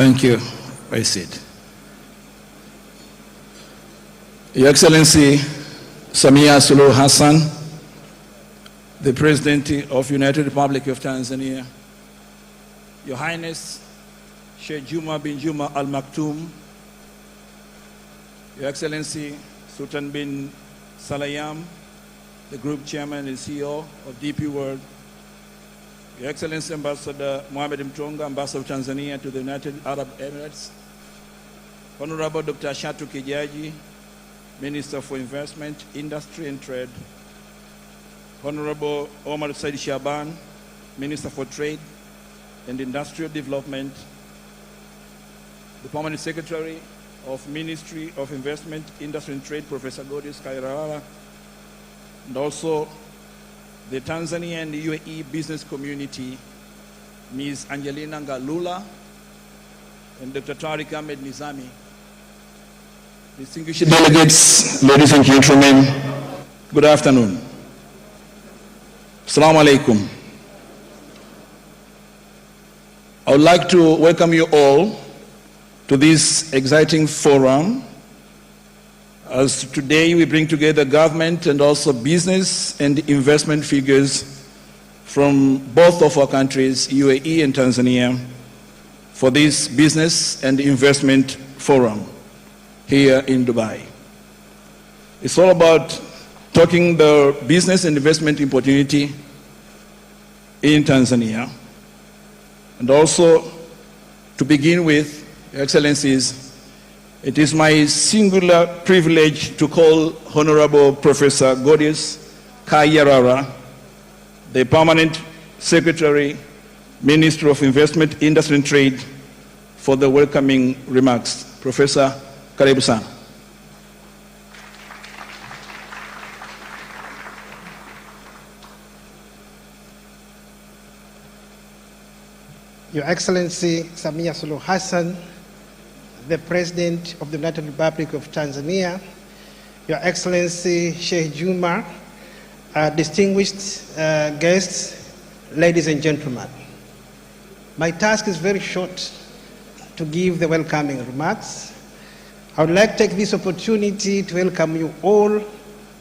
Thank you. I sit. Your Excellency Samia Suluhu Hassan, the President of United Republic of Tanzania, Your Highness Sheikh Juma bin Juma Al Maktoum, Your Excellency Sultan bin Salayam, the Group Chairman and CEO of DP World, Your Excellency Ambassador Mohamed Mtonga, Ambassador of Tanzania to the United Arab Emirates, Honorable Dr. Shatu Kijaji, Minister for Investment, Industry and Trade, Honorable Omar Said Shaban, Minister for Trade and Industrial Development, the Permanent Secretary of Ministry of Investment, Industry and Trade, Professor Godis Kairala, and also the Tanzania and UAE business community, Ms. Angelina Ngalula and Dr. Tariq Ahmed Nizami. Distinguished delegates, ladies and gentlemen, good afternoon. Assalamu alaikum. I would like to welcome you all to this exciting forum, as today we bring together government and also business and investment figures from both of our countries, UAE and Tanzania, for this business and investment forum here in Dubai. It's all about talking the business and investment opportunity in Tanzania. And also, to begin with, Your Excellencies, it is my singular privilege to call Honorable Professor Godis Kairala, the Permanent Secretary, Minister of Investment, Industry and Trade, for the welcoming remarks. Professor, karibu sana. Your Excellency Samia Suluhu Hassan, the President of the United Republic of Tanzania, Your Excellency Sheikh Juma, distinguished guests, ladies and gentlemen. My task is very short to give the welcoming remarks. I would like to take this opportunity to welcome you all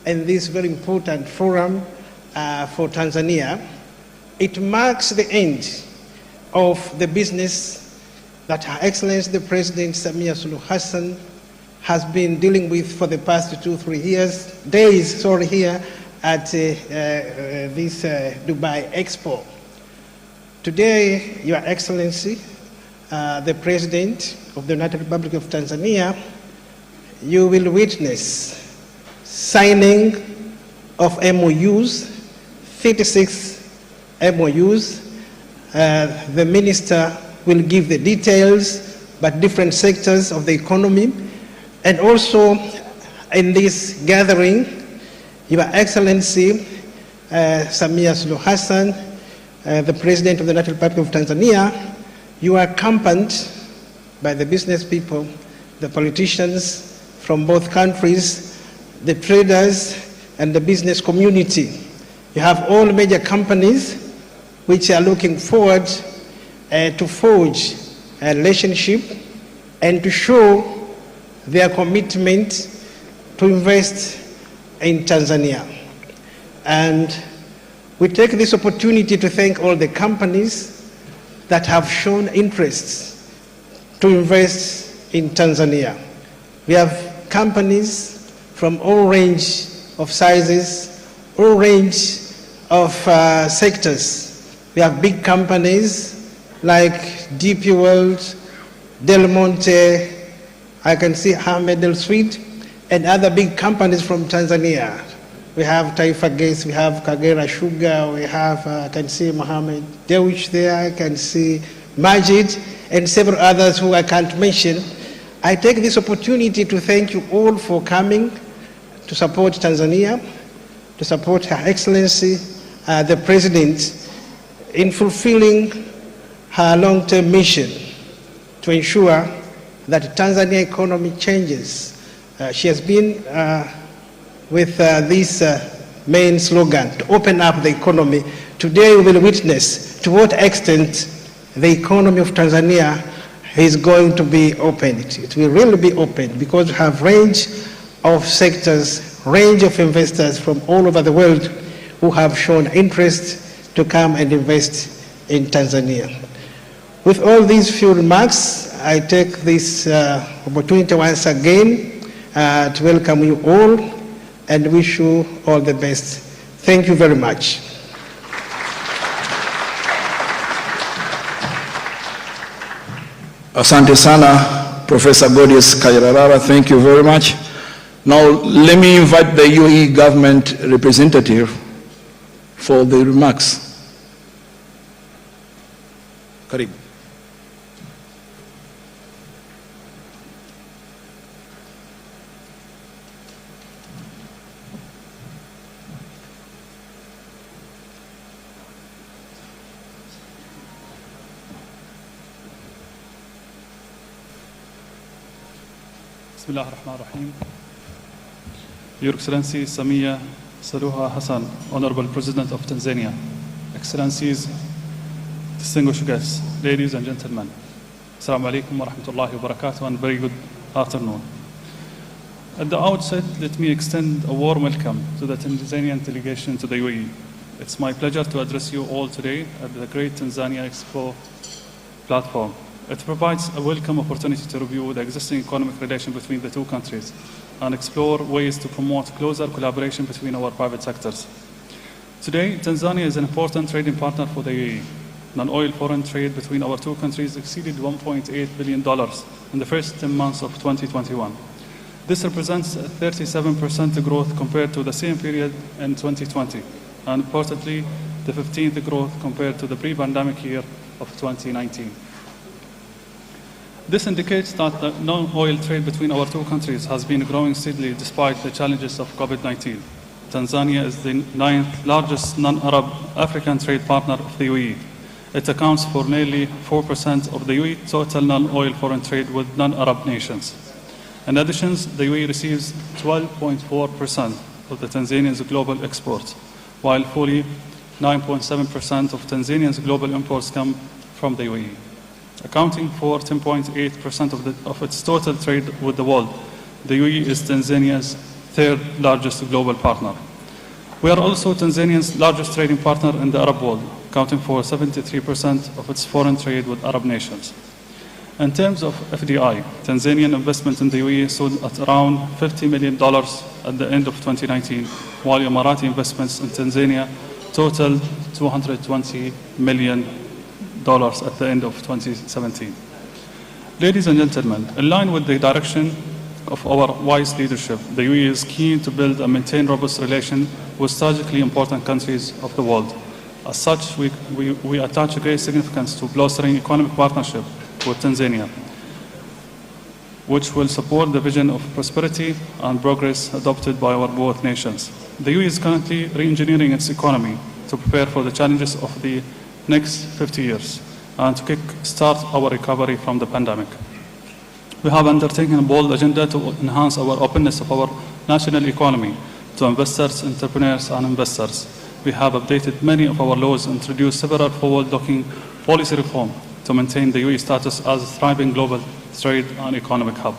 in this very important forum for Tanzania. It marks the end of the business that Her Excellency the President Samia Suluhu Hassan has been dealing with for the past 2-3 days here at this Dubai Expo. Today, Your Excellency, the President of the United Republic of Tanzania, you will witness signing of MOUs, 36 MOUs. The Minister will give the details, but different sectors of the economy. And also in this gathering, Your Excellency Samia Suluhu Hassan, the President of the United Republic of Tanzania, you are accompanied by the business people, the politicians from both countries, the traders, and the business community. You have all major companies which are looking forward to forge a relationship and to show their commitment to invest in Tanzania. And we take this opportunity to thank all the companies that have shown interest to invest in Tanzania. We have companies from all range of sizes, all range of sectors. We have big companies like DP World, Del Monte, I can see Ahmed El Sweet, and other big companies from Tanzania. We have Taifa Gas, we have Kagera Sugar, we have, I can see Mohammed Dewish there, I can see Majid, and several others who I can't mention. I take this opportunity to thank you all for coming to support Tanzania, to support Her Excellency, the President, in fulfilling her long-term mission to ensure that Tanzania economy changes. She has been with this main slogan, to open up the economy. Today we will witness to what extent the economy of Tanzania is going to be opened. It will really be opened because we have range of sectors, range of investors from all over the world who have shown interest to come and invest in Tanzania. With all these few remarks, I take this opportunity once again to welcome you all and wish you all the best. Thank you very much. Asante sana, Professor Godius Kayirarara. Thank you very much. Now, let me invite the UAE government representative for the remarks. Karibu. Bismillah ar-Rahman ar-Rahim. Your Excellency Samia Suluhu Hassan, Honorable President of Tanzania, Excellencies, distinguished guests, ladies and gentlemen, Assalamu alaikum wa rahmatullahi wa barakatuh, and very good afternoon. At the outset, let me extend a warm welcome to the Tanzanian delegation to the UAE. It's my pleasure to address you all today at the Great Tanzania Expo platform. It provides a welcome opportunity to review the existing economic relation between the two countries and explore ways to promote closer collaboration between our private sectors. Today, Tanzania is an important trading partner for the UAE. Non-oil foreign trade between our two countries exceeded $1.8 billion in the first 10 months of 2021. This represents a 37% growth compared to the same period in 2020, and importantly, the 15th growth compared to the pre-pandemic year of 2019. This indicates that the non-oil trade between our two countries has been growing steadily despite the challenges of COVID-19. Tanzania is the 9th largest non-Arab African trade partner of the UAE. It accounts for nearly 4% of the UAE total non-oil foreign trade with non-Arab nations. In addition, the UAE receives 12.4% of the Tanzanians' global exports, while fully 9.7% of Tanzanians' global imports come from the UAE. Accounting for 10.8% of its total trade with the world, the UAE is Tanzania's third largest global partner. We are also Tanzania's largest trading partner in the Arab world, accounting for 73% of its foreign trade with Arab nations. In terms of FDI, Tanzanian investment in the UAE stood at around $50 million at the end of 2019, while Emirati investments in Tanzania totaled $220 million at the end of 2017. Ladies and gentlemen, in line with the direction of our wise leadership, the UAE is keen to build and maintain robust relations with strategically important countries of the world. As such, we attach great significance to bolstering economic partnership with Tanzania, which will support the vision of prosperity and progress adopted by our both nations. The UAE is currently re-engineering its economy to prepare for the challenges of the next 50 years and to kick-start our recovery from the pandemic. We have undertaken a bold agenda to enhance our openness of our national economy to investors, entrepreneurs, and investors. We have updated many of our laws and introduced several forward-looking policy reform to maintain the UAE status as a thriving global trade and economic hub.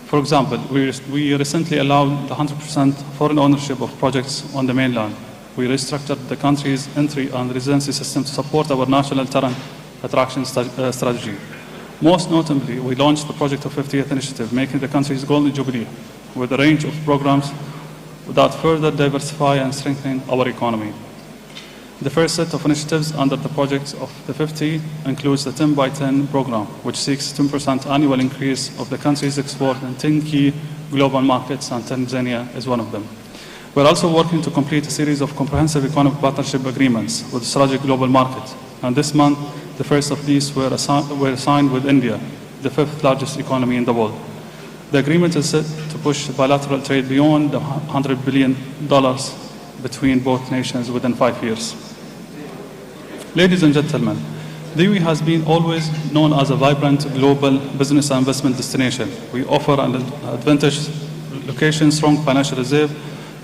For example, we recently allowed the 100% foreign ownership of projects on the mainland. We restructured the country's entry and residency system to support our national talent attraction strategy. Most notably, we launched the Project of 50th Initiative, making the country's Golden Jubilee, with a range of programs that further diversify and strengthen our economy. The first set of initiatives under the Project of the 50 includes the 10 by 10 program, which seeks 10% annual increase of the country's export in 10 key global markets, and Tanzania is one of them. We're also working to complete a series of comprehensive economic partnership agreements with strategic global markets. And this month, the first of these were signed with India, the 5th largest economy in the world. The agreement is set to push bilateral trade beyond the $100 billion between both nations within 5 years. Ladies and gentlemen, the UAE has been always known as a vibrant global business and investment destination. We offer an advantageous location, strong financial reserve,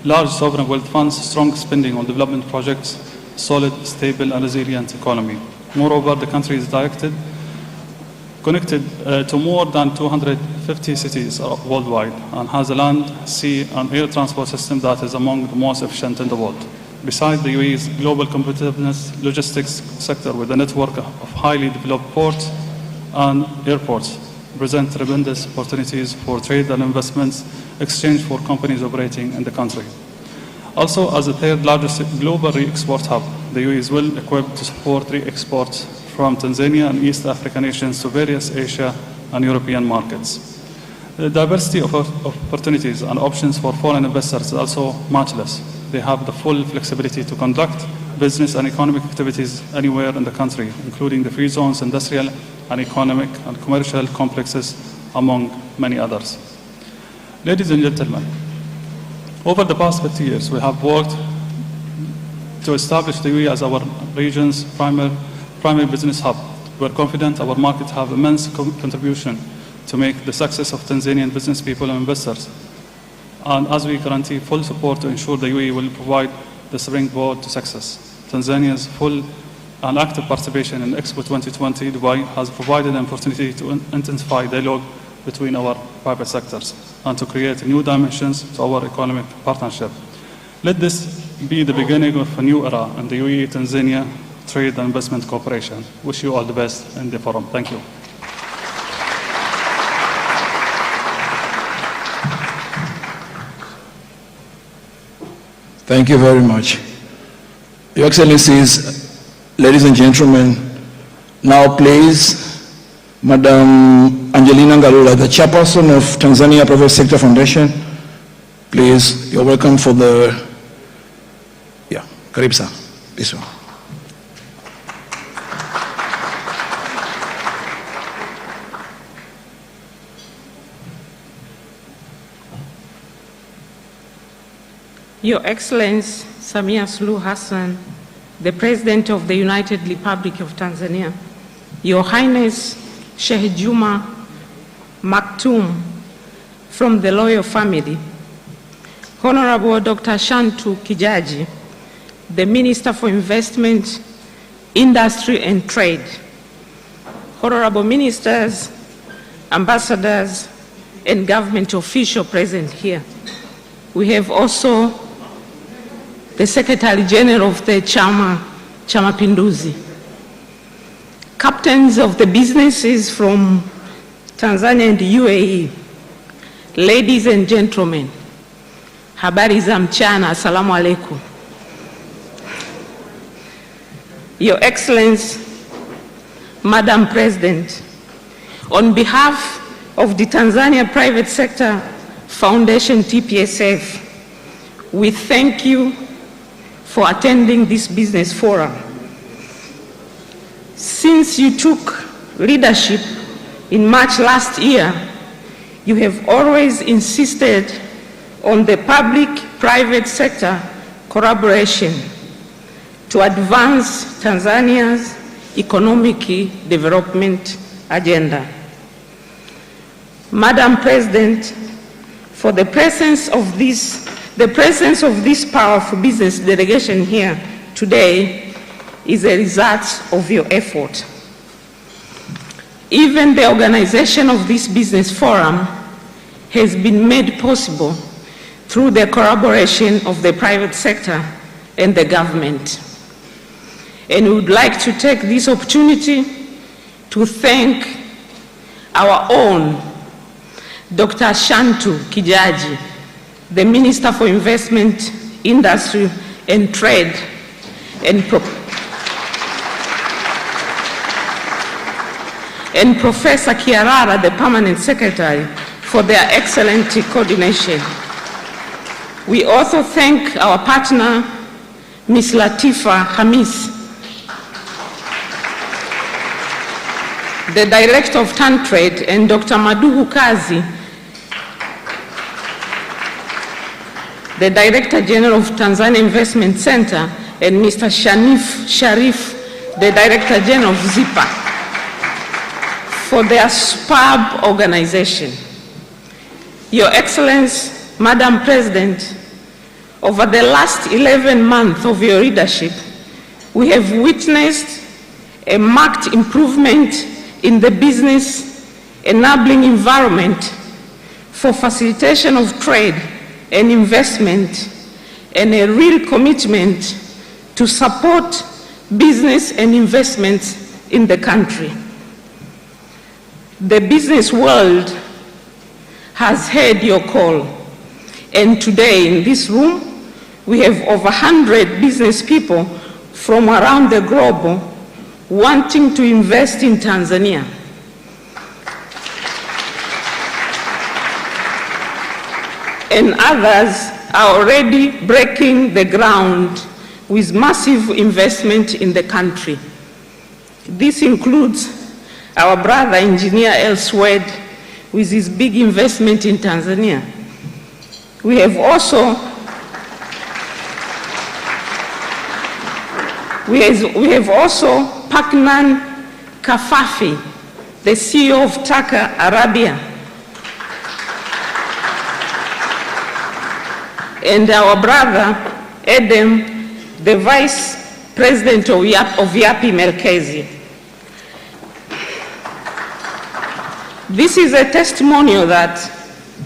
large sovereign wealth funds, strong spending on development projects, solid, stable, and resilient economy. Moreover, the country is directed connected to more than 250 cities worldwide, and has a land, sea, and air transport system that is among the most efficient in the world. Besides, the UAE's global competitiveness logistics sector with a network of highly developed ports and airports present tremendous opportunities for trade and investments exchange for companies operating in the country. Also, as the third largest global re-export hub, the UAE is well equipped to support re-exports from Tanzania and East African nations to various Asia and European markets. The diversity of opportunities and options for foreign investors is also matchless. They have the full flexibility to conduct business and economic activities anywhere in the country, including the free zones, industrial and economic and commercial complexes, among many others. Ladies and gentlemen, over the past 50 years, we have worked to establish the UAE as our region's primary business hub. We are confident our markets have immense contribution to make the success of Tanzanian business people and investors. And as we guarantee full support to ensure the UAE will provide the springboard to success. Tanzania's full and active participation in Expo 2020 Dubai has provided an opportunity to intensify dialogue between our private sectors and to create new dimensions to our economic partnership. Let this be the beginning of a new era in the UAE-Tanzania trade and investment cooperation. Wish you all the best in the forum. Thank you. Thank you very much. Your Excellencies, ladies and gentlemen, now please, Madam Angelina Ngalula, the Chairperson of Tanzania Private Sector Foundation, please, you're welcome for the, karibu sana, this one. Your Excellency Samia Suluhu Hassan, the President of the United Republic of Tanzania, Your Highness Sheikh Juma Maktoum from the royal family, Honorable Dr. Shantu Kijaji, the Minister for Investment, Industry and Trade, Honorable Ministers, Ambassadors, and government officials present here. We have also the Secretary General of the Chama Pinduzi, captains of the businesses from Tanzania and the UAE, ladies and gentlemen, habari za mchana, assalamu alaikum. Your Excellency, Madam President, on behalf of the Tanzania Private Sector Foundation, TPSF, we thank you for attending this business forum. Since you took leadership in March last year, you have always insisted on the public-private sector collaboration to advance Tanzania's economic development agenda. Madam President, for the presence of this powerful business delegation here today is a result of your effort. Even the organization of this business forum has been made possible through the collaboration of the private sector and the government. And we would like to take this opportunity to thank our own Dr. Shantu Kijaji, the Minister for Investment, Industry and Trade, and Professor Kiarara, the Permanent Secretary, for their excellent coordination. We also thank our partner, Ms. Latifa Hamis, the Director of TanTrade, and Dr. Maduhu Kazi, the Director General of Tanzania Investment Center, and Mr. Shanif Sharif, the Director General of ZIPA, for their superb organization. Your Excellency, Madam President, over the last 11 months of your leadership, we have witnessed a marked improvement in the business enabling environment for facilitation of trade and investment, and a real commitment to support business and investments in the country. The business world has heard your call, and today in this room, we have over 100 business people from around the globe wanting to invest in Tanzania. And others are already breaking the ground with massive investment in the country. This includes our brother engineer Elsewed with his big investment in Tanzania. We have also Paknan Kafafi, the CEO of Taka Arabia, and our brother Edem, the Vice President of Yapi Merkezi. This is a testimonial that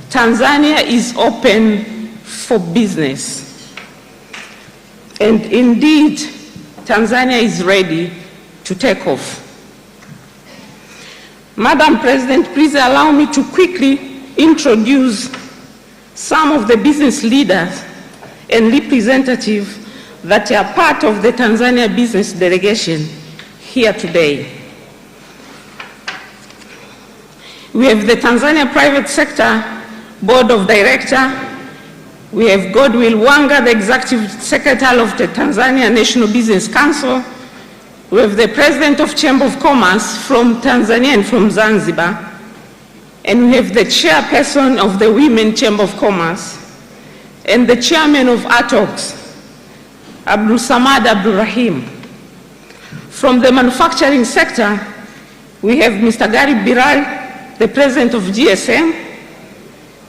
Tanzania is open for business. And indeed, Tanzania is ready to take off. Madam President, please allow me to quickly introduce some of the business leaders and representatives that are part of the Tanzania business delegation here today. We have the Tanzania Private Sector Board of Directors. We have Godwill Wanga, the Executive Secretary of the Tanzania National Business Council. We have the President of Chamber of Commerce from Tanzania and from Zanzibar. And we have the Chairperson of the Women Chamber of Commerce and the Chairman of ATOX, Abdul Samad Abdul Rahim. From the manufacturing sector, we have Mr. Gary Biral, the President of GSM,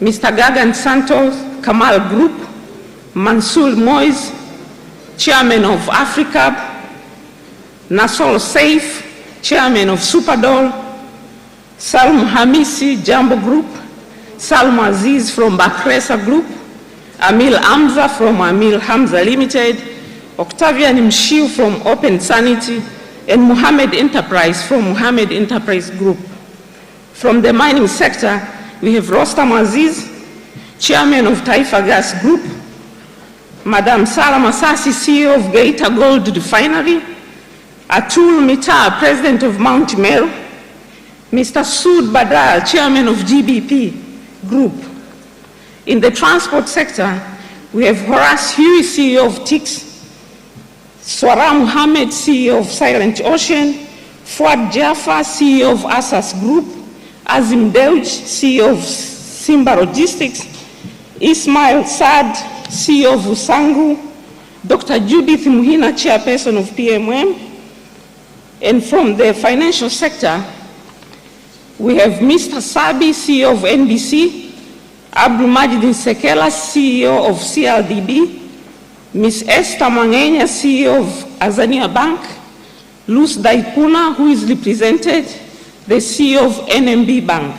Mr. Gagan Santos, Kamal Group, Mansour Moise, Chairman of Africa, Nasol Saif, Chairman of Superdol, Salm Hamisi, Jambo Group, Salm Aziz from Bakresa Group, Amil Hamza from Amil Hamza Limited, Octavian Mshiu from Open Sanity, and Muhammad Enterprise from Muhammad Enterprise Group. From the mining sector, we have Rostam Aziz, Chairman of Taifa Gas Group, Madam Sara Masasi, CEO of Geita Gold Refinery, Atul Mitar, President of Mount Meru, Mr. Sood Badal, Chairman of GBP Group. In the transport sector, we have Horace Huey, CEO of TIX, Swara Muhammad, CEO of Silent Ocean, Fuad Jaffa, CEO of Asas Group, Azim Deuj, CEO of Simba Logistics, Ismail Saad, CEO of Usangu, Dr. Judith Muhina, Chairperson of PMM, and from the financial sector, we have Mr. Sabi, CEO of NBC, Abdul Majid Sekela, CEO of CLDB, Ms. Esther Mangenya, CEO of Azania Bank, Luz Daipuna, who is represented, the CEO of NMB Bank.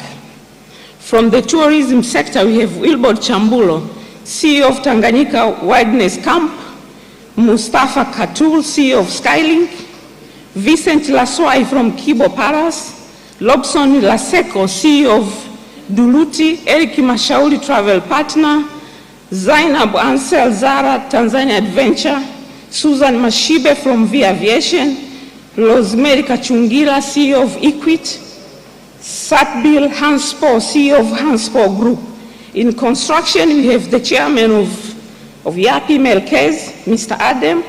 From the tourism sector, we have Wilbert Chambulo, CEO of Tanganyika Wilderness Camp, Mustafa Katul, CEO of Skylink, Vincent Laswai from Kibo Palace, Lobson Laseko, CEO of Duluti, Eric Mashauri Travel Partner, Zainab Ansel Zara, Tanzania Adventure, Susan Mashibe from V Aviation, Rosemary Kachungira, CEO of Equit, Satbil Hanspo, CEO of Hanspo Group. In construction, we have the chairman of Yapi Melkez, Mr. Adam.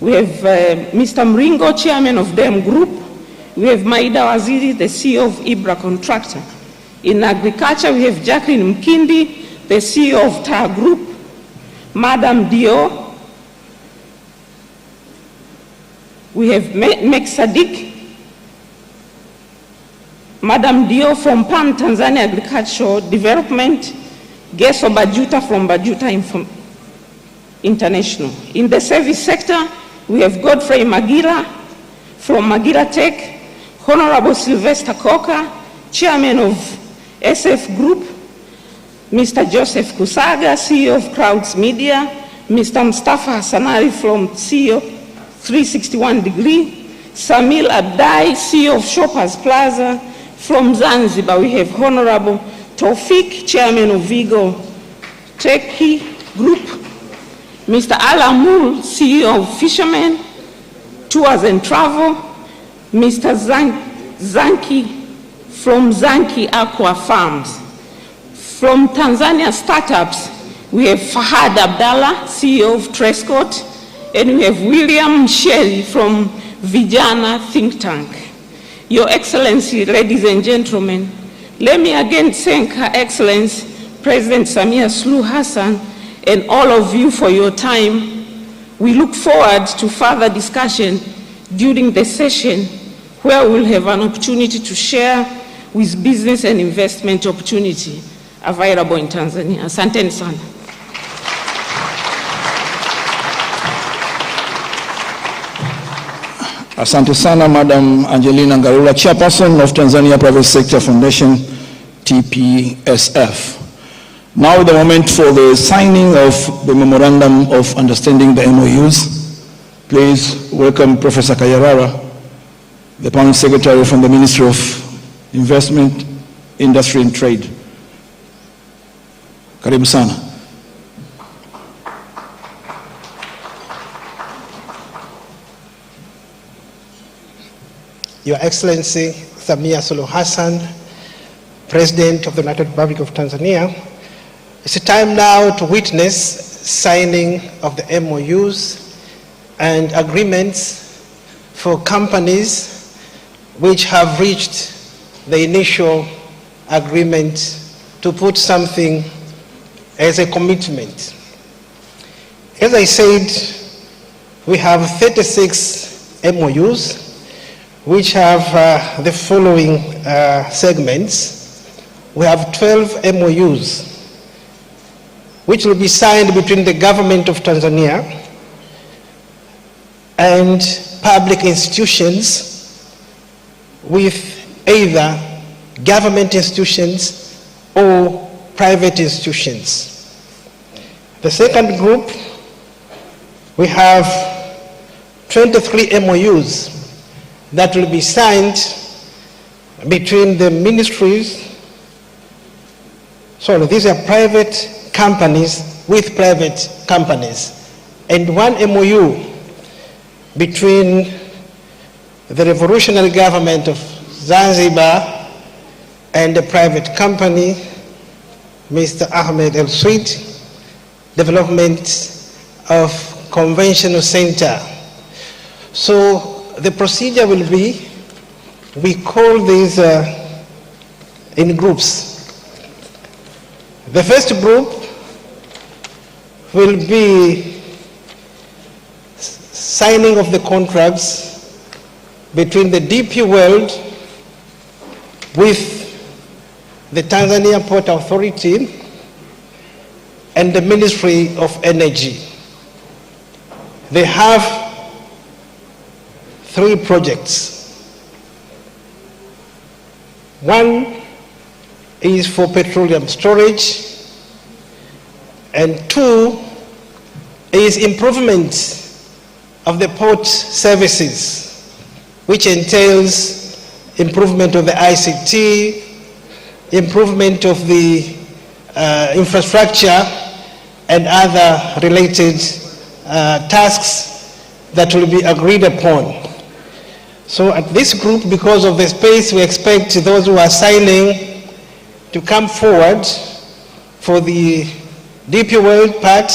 We have Mr. Mringo, chairman of DEM Group. We have Maida Waziri, the CEO of Ibra Contractor. In agriculture, we have Jacqueline Mkindi, the CEO of TAR Group. Madam Dio. We have Mek Sadiq, Madam Dio from PAN Tanzania Agricultural Development, Geso Bajuta from Bajuta International. In the service sector, we have Godfrey Magira from Magira Tech, Honorable Sylvester Coker, Chairman of SF Group, Mr. Joseph Kusaga, CEO of Crowds Media, Mr. Mustafa Hassanari from CEO 361 Degree, Samil Abdai, CEO of Shoppers Plaza. From Zanzibar, we have Honorable Taufik, Chairman of Vigo Turkey Group, Mr. Alamul, CEO of Fishermen Tours and Travel, Mr. Zanki from Zanki Aqua Farms. From Tanzania Startups, we have Fahad Abdallah, CEO of Trescott, and we have William Shelley from Vijana Think Tank. Your Excellency, ladies and gentlemen, let me again thank Her Excellency President Samia Suluhu Hassan and all of you for your time. We look forward to further discussion during the session where we'll have an opportunity to share with business and investment opportunity available in Tanzania. Asanteni sana. Asante sana, Madam Angelina Ngarula, Chairperson of Tanzania Private Sector Foundation, TPSF. Now the moment for the signing of the Memorandum of Understanding, the MOUs. Please welcome Professor Kayarara, the Permanent Secretary from the Ministry of Investment, Industry and Trade. Karibu sana. Your Excellency Samia Suluhu Hassan, President of the United Republic of Tanzania, it's time now to witness signing of the MOUs and agreements for companies which have reached the initial agreement to put something as a commitment. As I said, we have 36 MOUs which have the following segments. We have 12 MOUs which will be signed between the government of Tanzania and public institutions with either government institutions or private institutions. The second group, we have 23 MOUs that will be signed between the ministries. Sorry, these are private companies with private companies, and one MOU between the revolutionary government of Zanzibar and a private company, Mr. Ahmed El Sweet, development of conventional center. So the procedure will be, we call these in groups. The first group will be signing of the contracts between the DP World with the Tanzania Port Authority and the Ministry of Energy. They have 3 projects. One is for petroleum storage, and 2 is improvement of the port services, which entails improvement of the ICT, improvement of the infrastructure and other related tasks that will be agreed upon. So at this group, because of the space, we expect those who are signing to come forward for the DP World part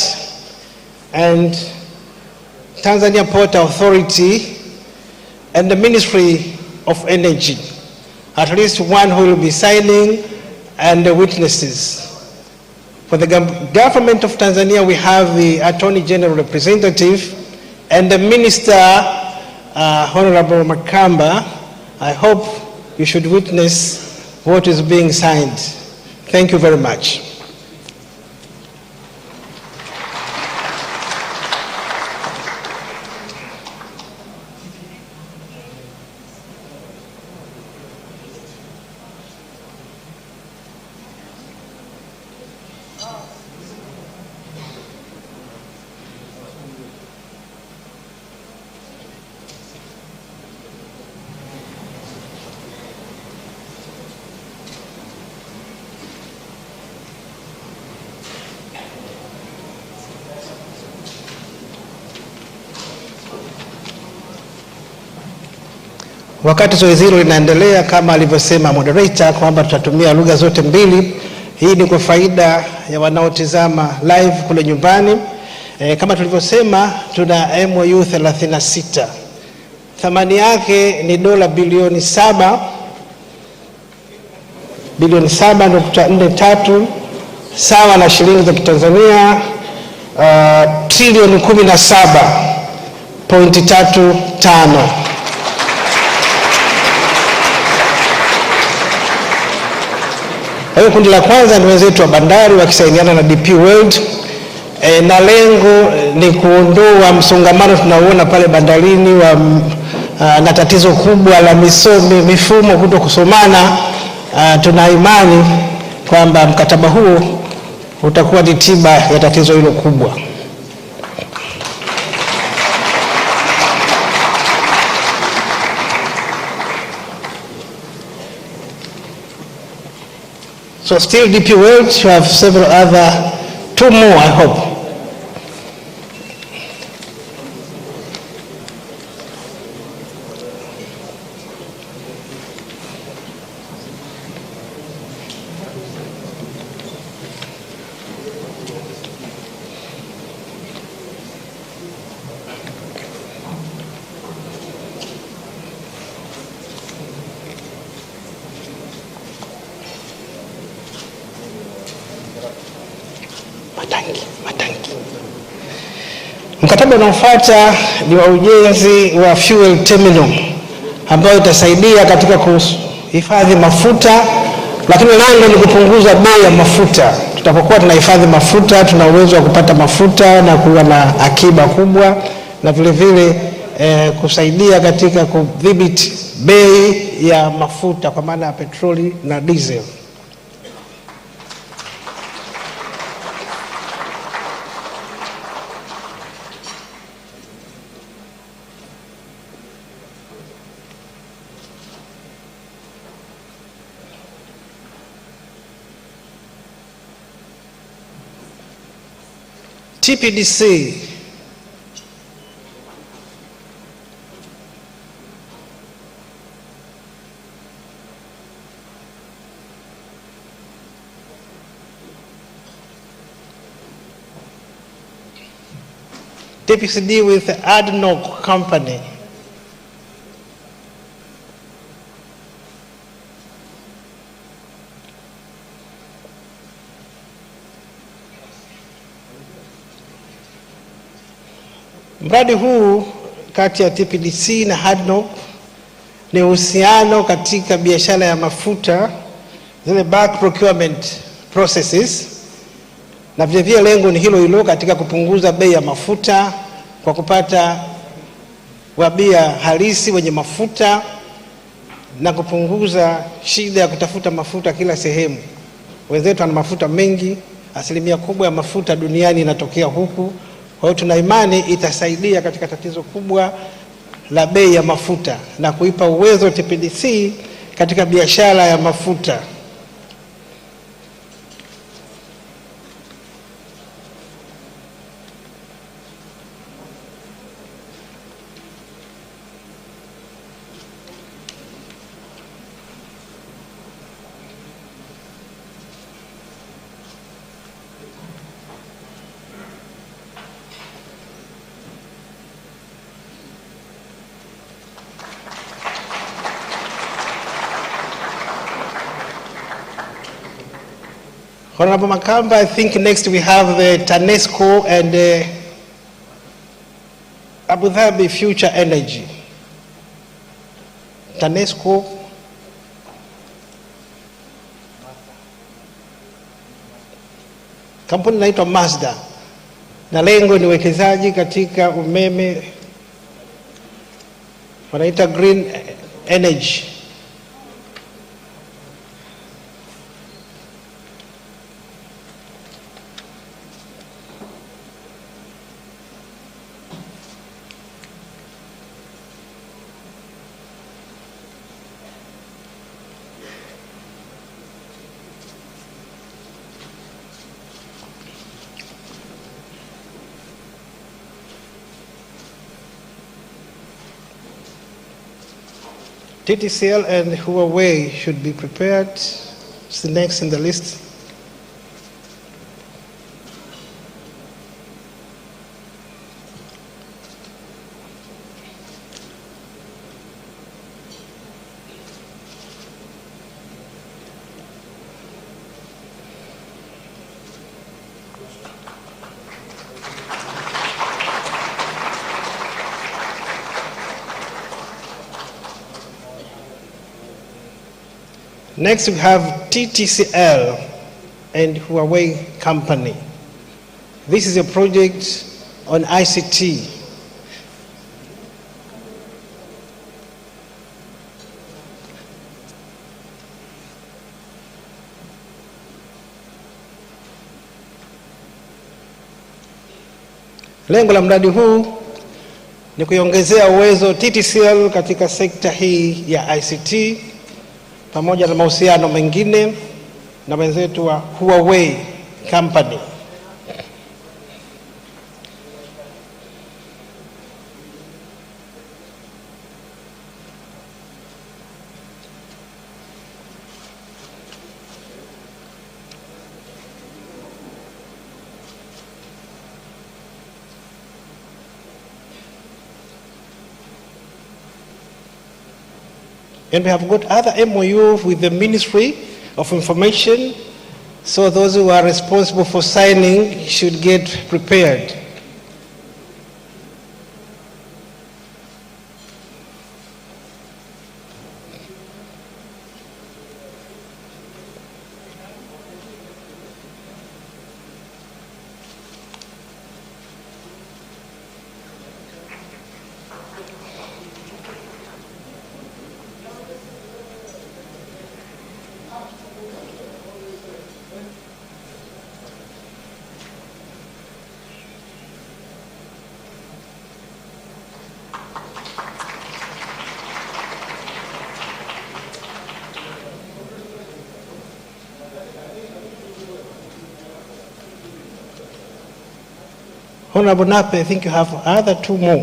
and Tanzania Port Authority and the Ministry of Energy. At least one who will be signing and the witnesses. For the government of Tanzania, we have the Attorney General Representative and the Minister, Honorable Makamba. I hope you should witness what is being signed. Thank you very much. Wakati zoezi hilo linaendelea, kama alivyosema moderator kwamba tutatumia lugha zote mbili. Hii ni kwa faida ya wanaotizama live kule nyumbani. Kama tulivyosema, tuna MOU 36. Thamani yake ni dola bilioni 7.43 sawa na shilingi za Kitanzania trilioni 17.35. Kundi la kwanza ni wenzetu wa bandari wakisaidiana na DP World, na lengo ni kuondoa msongamano tunaoona pale bandarini na tatizo kubwa la mifumo kuto kusomana. Tuna imani kwamba mkataba huo utakuwa ni tiba ya tatizo hilo kubwa. So still DP World, you have several other, 2 more I hope. Matangi. Mkataba unaofuata ni wa ujenzi wa fuel terminal ambayo itasaidia katika kuhifadhi mafuta, lakini lengo ni kupunguza bei ya mafuta. Tutapokuwa tunahifadhi mafuta, tuna uwezo wa kupata mafuta na kuwa na akiba kubwa, na vile vile kusaidia katika kudhibiti bei ya mafuta kwa maana ya petroli na diesel. TPDC TPCD with the ADNOC company. Mradi huu kati ya TPDC na ADNOC ni uhusiano katika biashara ya mafuta, zile bulk procurement processes, na vile vile lengo ni hilo katika kupunguza bei ya mafuta kwa kupata wabia halisi wenye mafuta na kupunguza shida ya kutafuta mafuta kila sehemu. Wenzetu wana mafuta mengi, 1% kubwa ya mafuta duniani inatokea huku. Kwa hiyo tuna imani itasaidia katika tatizo kubwa la bei ya mafuta na kuipa uwezo TPDC katika biashara ya mafuta. Honorable Makamba, I think next we have the TANESCO and Abu Dhabi Future Energy. TANESCO, kampuni inaitwa Mazda, na lengo ni uwekezaji katika umeme, wanaita green energy. TTCL and Uae should be prepared. It's the next in the list. Next, we have TTCL and Uae Company. This is a project on ICT. Lengo la mradi huu ni kuiongezea uwezo TTCL katika sekta hii ya ICT pamoja na mahusiano mengine na wenzetu wa Uae Company. And we have got other MOU with the Ministry of Information, so those who are responsible for signing should get prepared. Honorable Nape, I think you have other two more.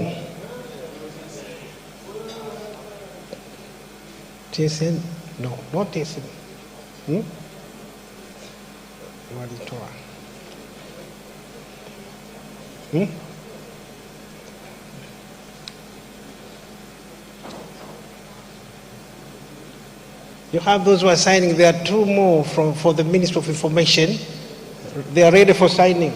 TSN? No, not TSN. You have those who are signing. There are two more for the Ministry of Information. They are ready for signing.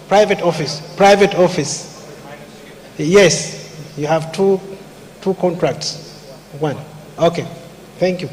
Private office. Yes, you have two contracts. One. Okay, thank you.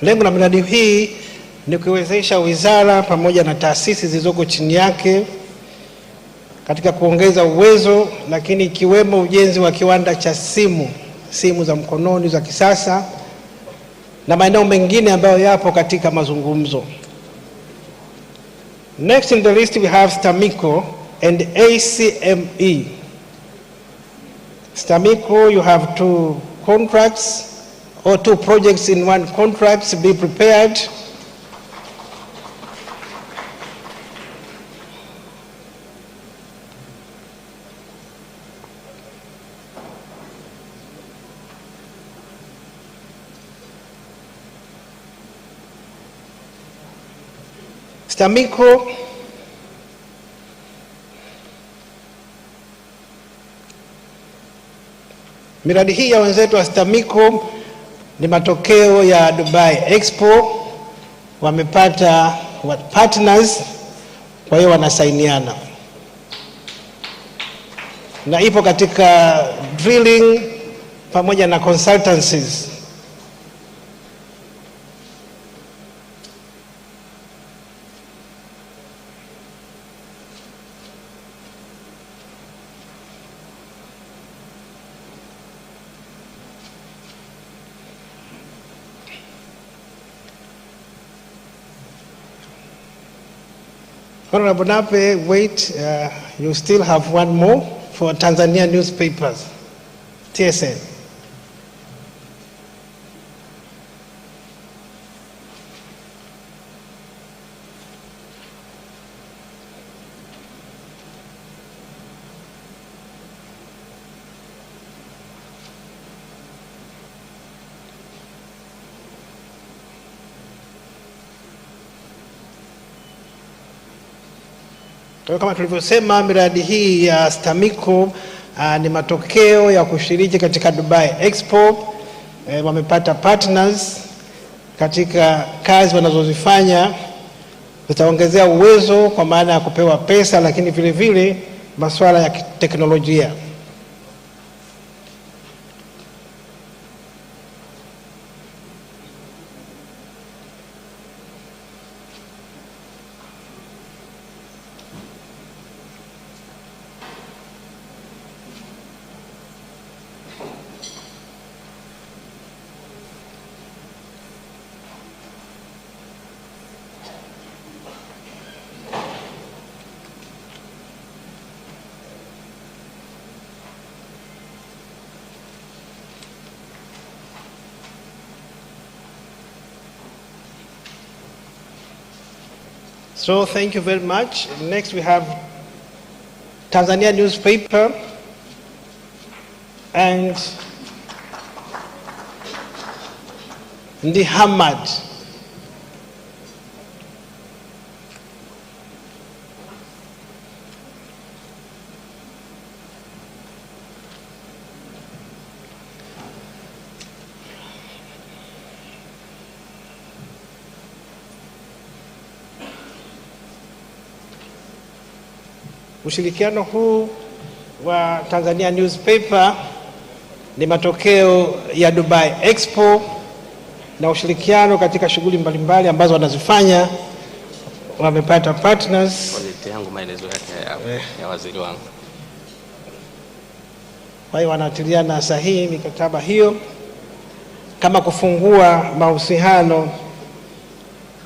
Lengo la miradi hii ni kuwezesha wizara pamoja na taasisi zilizoko chini yake katika kuongeza uwezo, lakini ikiwemo ujenzi wa kiwanda cha simu za mkononi za kisasa na maeneo mengine ambayo yapo katika mazungumzo. Next in the list we have STAMICO and ACME. STAMICO, you have two contracts or two projects in one contract. Be prepared. STAMICO, miradi hii ya wenzetu wa STAMICO ni matokeo ya Dubai Expo. Wamepata partners, kwa hiyo wanasainiana, na ipo katika drilling, pamoja na consultancies. Honorable Nape, wait, you still have one more for Tanzania newspapers, TSN. Kama tulivyosema, miradi hii ya STAMICO ni matokeo ya kushiriki katika Dubai Expo. Wamepata partners katika kazi wanazozifanya, zitaongezea uwezo kwa maana ya kupewa pesa, lakini vile vile masuala ya teknolojia. So thank you very much. Next we have Tanzania newspaper and Ndi Hamad. Ushirikiano huu wa Tanzania newspaper ni matokeo ya Dubai Expo na ushirikiano katika shughuli mbalimbali ambazo wanazifanya. Wamepata partners. Yangu maelezo yake ya waziri wangu. Kwa hiyo wanatiliana sahihi mikataba hiyo kama kufungua mahusiano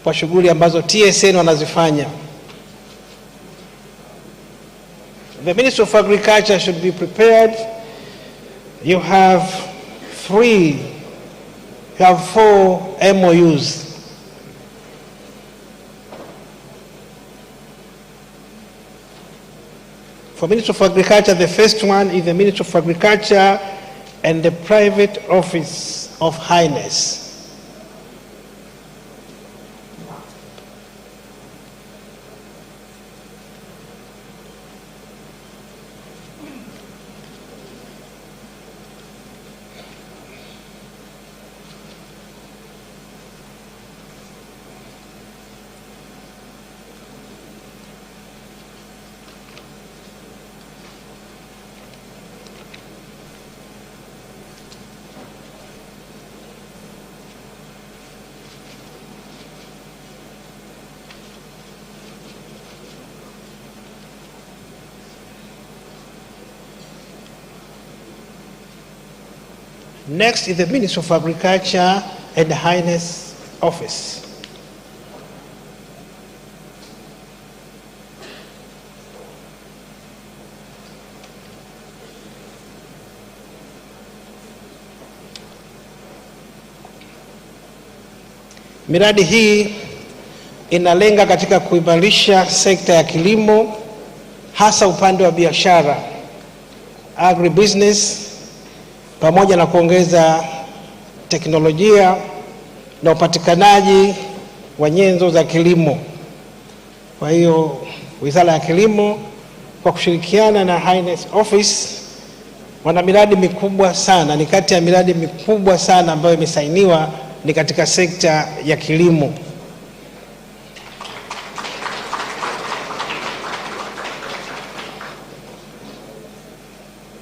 kwa shughuli ambazo TSN wanazifanya. The Ministry of Agriculture should be prepared. You have 4 MOUs. For Ministry of Agriculture, the first one is the Ministry of Agriculture and the Private Office of Highness. Next is the Ministry of Agriculture and the Highness Office. Miradi hii inalenga katika kuimarisha sekta ya kilimo, hasa upande wa biashara, agribusiness, pamoja na kuongeza teknolojia na upatikanaji wa nyenzo za kilimo. Kwa hiyo Wizara ya Kilimo kwa kushirikiana na Highness Office wana miradi mikubwa sana, ni kati ya miradi mikubwa sana ambayo imesainiwa ni katika sekta ya kilimo.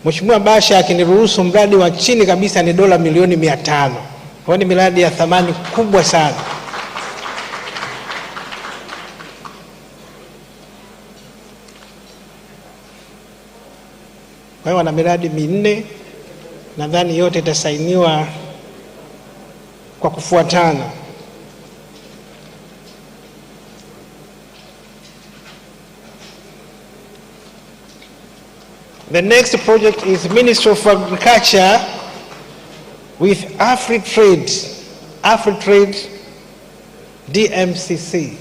Mheshimiwa Basha akiniruhusu, mradi wa chini kabisa ni dola milioni 500. Kwa ni miradi ya thamani kubwa sana. Kwa hiyo wana miradi minne, nadhani yote itasainiwa kwa kufuatana. The next project is Ministry of Agriculture with Afritrade DMCC.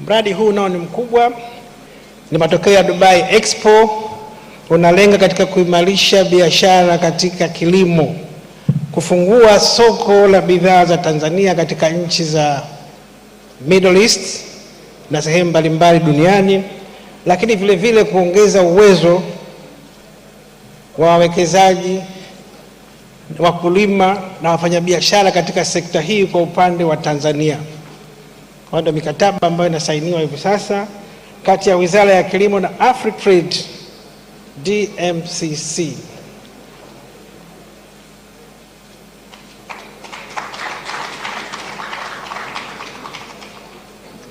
Mradi huu nao ni mkubwa, ni matokeo ya Dubai Expo, unalenga katika kuimarisha biashara katika kilimo, kufungua soko la bidhaa za Tanzania katika nchi za Middle East na sehemu mbalimbali duniani, lakini vile vile kuongeza uwezo wa wawekezaji, wakulima na wafanyabiashara katika sekta hii kwa upande wa Tanzania. Kwa ndio mikataba ambayo inasainiwa hivi sasa kati ya Wizara ya Kilimo na Afritrade DMCC.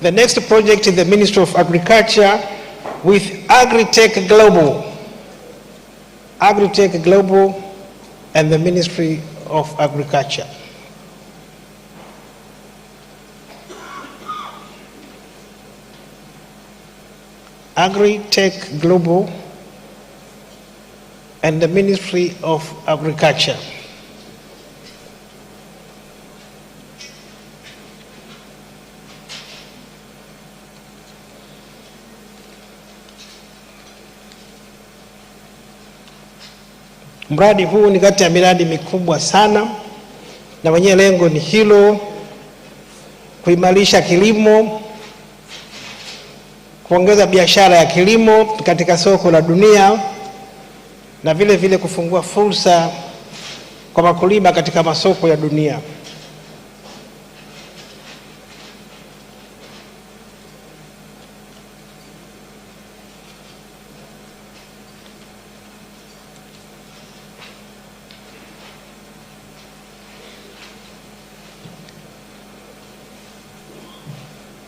The next project is the Ministry of Agriculture with Agritech Global and the Ministry of Agriculture. Agritech Global and the Ministry of Agriculture. Mradi huu ni kati ya miradi mikubwa sana, na wenyewe lengo ni hilo, kuimarisha kilimo, kuongeza biashara ya kilimo katika soko la dunia, na vile vile kufungua fursa kwa wakulima katika masoko ya dunia.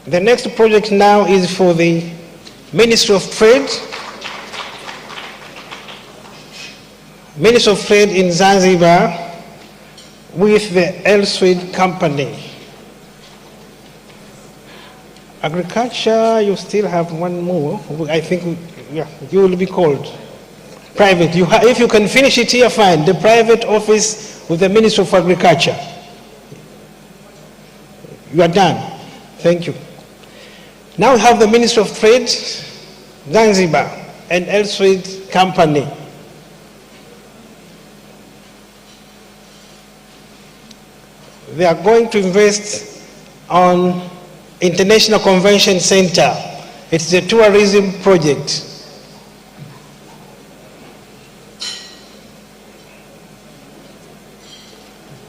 The next project now is for the Ministry of Trade. Ministry of Trade in Zanzibar with the Elswid Company. Agriculture, you still have one more. I think you will be called. Private, if you can finish it here, fine. The private office with the Ministry of Agriculture. You are done. Thank you. Now we have the Ministry of Trade, Zanzibar, and Elswid Company. They are going to invest on International Convention Center. It's a tourism project.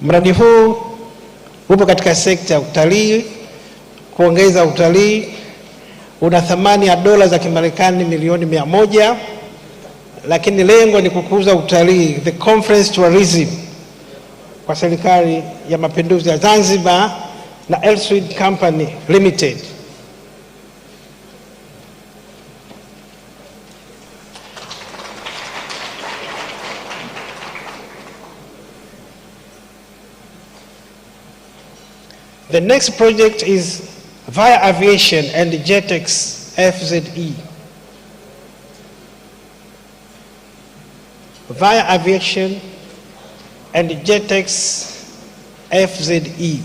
Mradi huu upo katika sekta ya utalii, kuongeza utalii. Una thamani ya dola za Kimarekani milioni 100, lakini lengo ni kukuza utalii, the conference tourism, kwa serikali ya Mapinduzi ya Zanzibar na Elswid Company Limited. The next project is via aviation and JETEX FZE. Via aviation and JETEX FZE.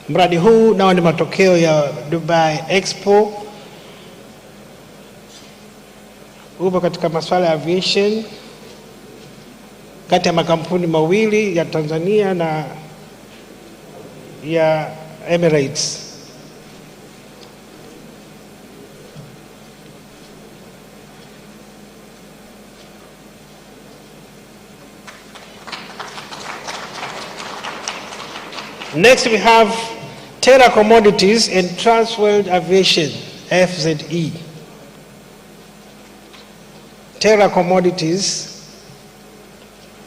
Mradi huu nao ni matokeo ya Dubai Expo. Upo katika masuala ya aviation kati ya makampuni mawili ya Tanzania na ya Emirates. Next we have Terra Commodities and Transworld Aviation, FZE. Terra Commodities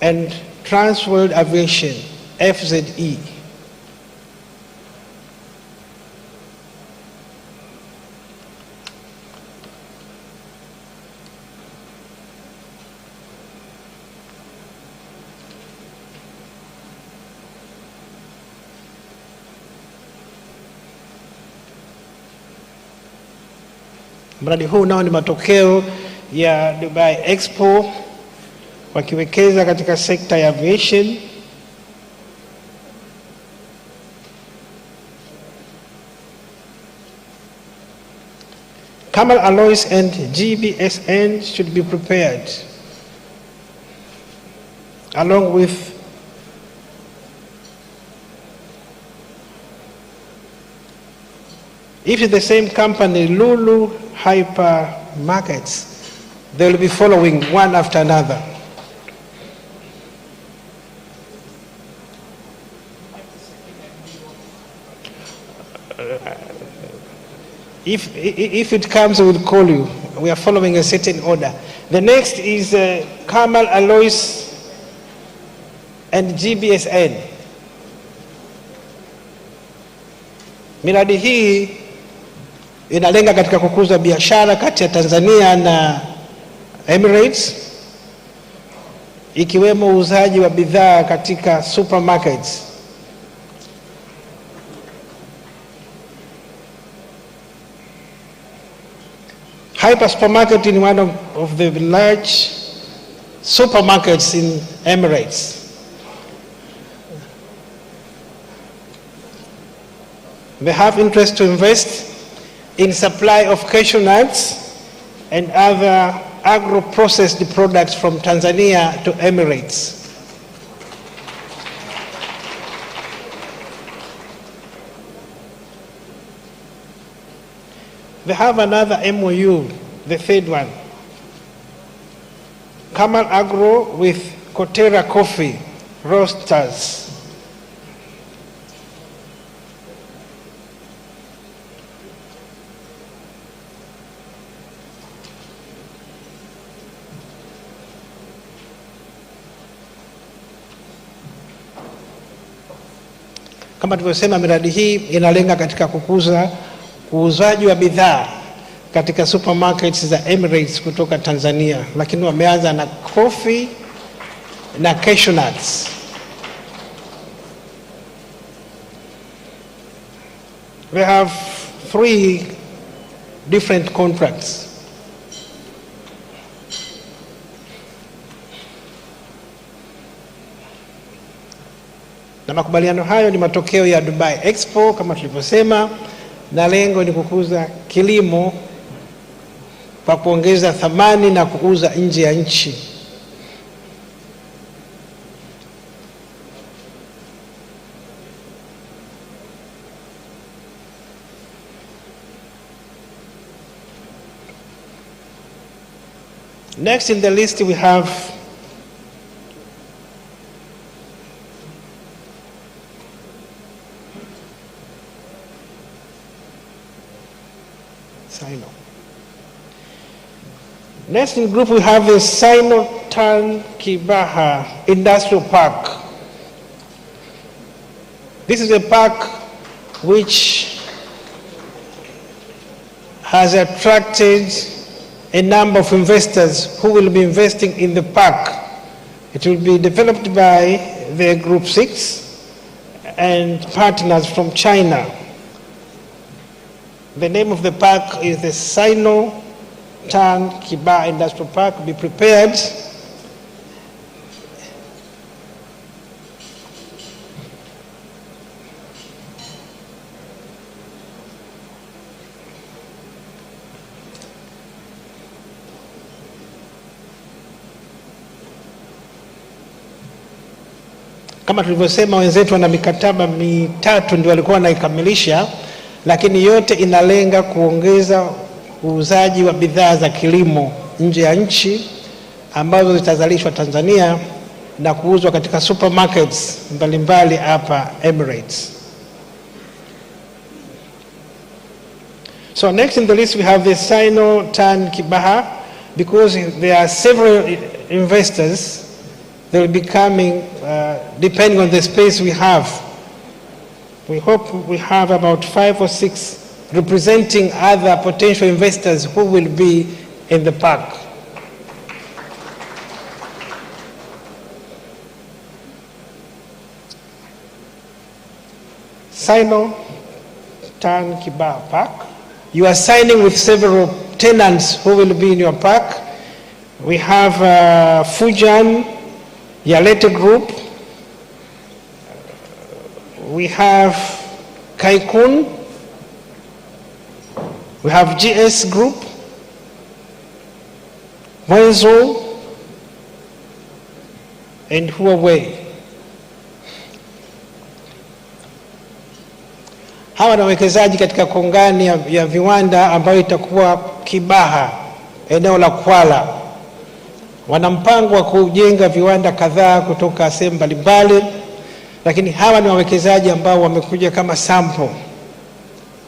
and Transworld Aviation, FZE. Mradi huu nao ni matokeo ya Dubai Expo, wakiwekeza katika sekta ya aviation. Kamal Alloys and GBSN should be prepared, along with if it's the same company, Lulu Hypermarkets, they will be following one after another. If it comes, we will call you. We are following a certain order. The next is Kamal Alloys and GBSN. Miradi hii inalenga katika kukuza biashara kati ya Tanzania na Emirates, ikiwemo uuzaji wa bidhaa katika supermarkets. Hyper Supermarket is one of the large supermarkets in Emirates. They have interest to invest in supply of cashew nuts and other agro-processed products from Tanzania to Emirates. They have another MOU, the third one. Kamal Agro with Kotera Coffee Roasters. Kama tulivyosema, miradi hii inalenga katika kukuza uuzaji wa bidhaa katika supermarkets za Emirates kutoka Tanzania, lakini wameanza na coffee na cashew nuts. We have 3 different contracts. Na makubaliano hayo ni matokeo ya Dubai Expo kama tulivyosema, na lengo ni kukuza kilimo kwa kuongeza thamani na kuuza nje ya nchi. Next in the list we have Sino. Next in group we have the Simultaneous Kibaha Industrial Park. This is a park which has attracted a number of investors who will be investing in the park. It will be developed by the Group 6 and partners from China. The name of the park is the Simultaneous Kibaha Industrial Park. Be prepared. Kama tulivyosema, wenzetu wana mikataba mitatu ndio walikuwa wanaikamilisha, lakini yote inalenga kuongeza uuzaji wa bidhaa za kilimo nje ya nchi ambazo zitazalishwa Tanzania na kuuzwa katika supermarkets mbalimbali hapa Emirates. So next in the list we have the Sino-Tan-Kibaha. Because there are several investors, they will be coming depending on the space we have. We hope we have about 5 or 6 representing other potential investors who will be in the park. Sino-Tan-Kibaha Park. You are signing with several tenants who will be in your park. We have Fujian Yalete Group. We have Kaikun. We have GS Group. Wenzo and Uae. Hawa na wawekezaji katika kongani ya viwanda ambayo itakuwa Kibaha, eneo la Kwala. Wana mpango wa kujenga viwanda kadhaa kutoka sehemu mbalimbali, lakini hawa ni wawekezaji ambao wamekuja kama sample.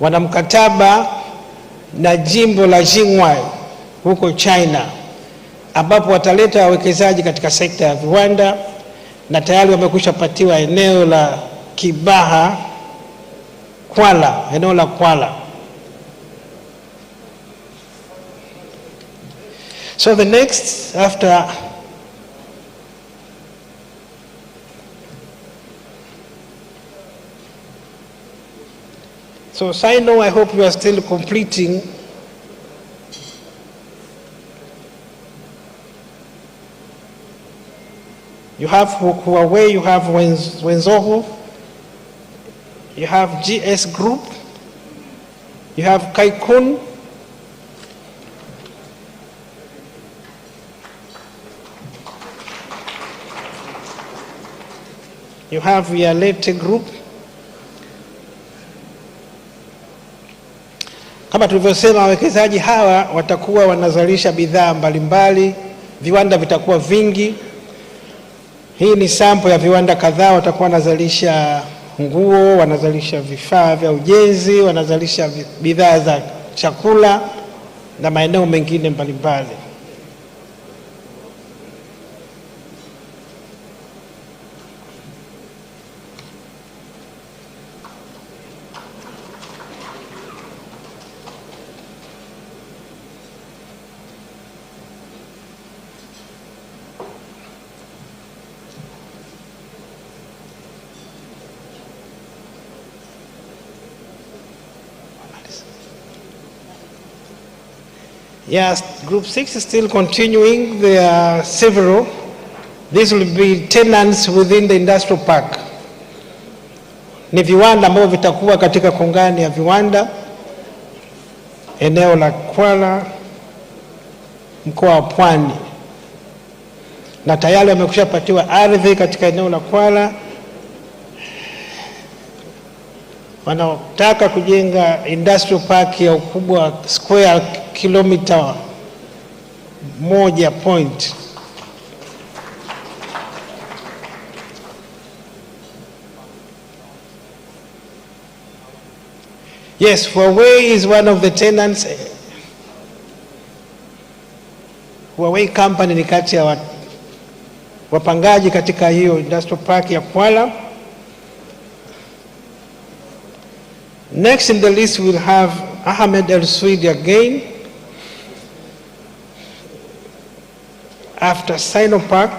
Wana mkataba na jimbo la Jingwai huko China, ambapo wataleta wawekezaji katika sekta ya viwanda, na tayari wamekwisha patiwa eneo la Kibaha Kwala, eneo la Kwala. So the next after so Sino, I hope you are still completing. You have Uae, you have Wenzo, you have GS Group, you have Kaikun, you have Yalete Group. Kama tulivyosema, wawekezaji hawa watakuwa wanazalisha bidhaa mbalimbali, viwanda vitakuwa vingi. Hii ni sample ya viwanda kadhaa. Watakuwa wanazalisha nguo, wanazalisha vifaa vya ujenzi, wanazalisha bidhaa za chakula na maeneo mengine mbalimbali. Yes, Group 6 is still continuing. There are several. These will be tenants within the industrial park. Ni viwanda ambavyo vitakuwa katika kongani ya viwanda, eneo la Kwala, mkoa wa Pwani. Na tayari wamekushapatiwa ardhi katika eneo la Kwala. Wanataka kujenga industrial park ya ukubwa square kilomita 1. Yes, Uae is one of the tenants. Uae company ni kati ya wapangaji katika hiyo industrial park ya Kwala. Next in the list we'll have Ahmed El Swidi again. After Sino Park,